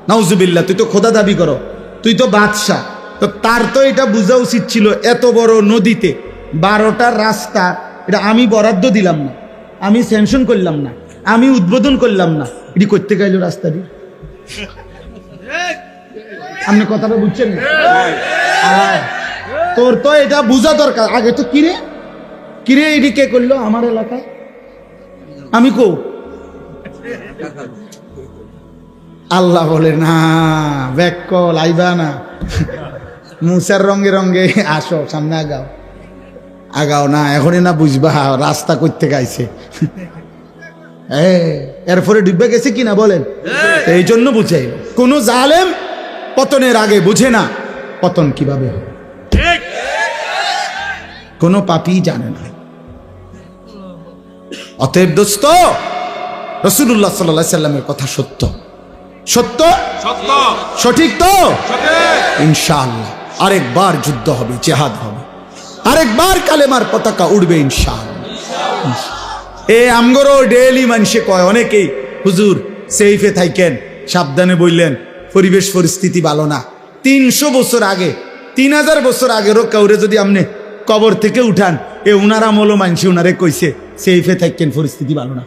নাউজুবিল্লাহ, তুই তো খোদা দাবি করো, তুই তো বাদশাহ, তো তার তো এটা বোঝা উচিত ছিল এত বড় নদীতে 12টা রাস্তা, এটা আমি বরাদ্দ দিলাম না, আমি স্যাংশন করলাম না, আমি উদ্বোধন করলাম না, এটি করতে গেল রাস্তাটি। আপনি কথাটা বুঝছেন না? তোর তো এটা বোঝা দরকার আগে। তো কিরে কিরে এটি কে করলো আমার এলাকায়? আমি কো আল্লাহ বলে না, ব্যাক কল আইবা না, মুসার রঙে রঙে আসো, সামনে আগাও, আগাও না, এখনই না বুঝবা রাস্তা করতে গাইছে। এরপরে ডুববে গেছে কিনা বলেন? এই জন্য বুঝাই, কোন জালেম পতনের আগে বুঝে না পতন কিভাবে হবে, কোন পাপী জানে না। অতএব দোস্ত, রাসূলুল্লাহ সাল্লাল্লাহু আলাইহি সাল্লামের কথা সত্য, সত্য সত্য, সঠিক তো ইনশাআল্লাহ। আরেকবার যুদ্ধ হবে, জিহাদ হবে, আরেকবার কালেমার পতাকা উড়বে ইনশাআল্লাহ। আমগরও ডেইলি মানুষে কয়, অনেকেই হুজুর সেফে থাকেন, সাবধানে বললেন, পরিবেশ পরিস্থিতি ভালো না। 300 বছর আগে, 3000 বছর আগেরও কাউরে যদি আপনি কবর থেকে উঠান, উনার আমলও মানুষ উনারে কইছে সেফে থাকেন, পরিস্থিতি ভালো না।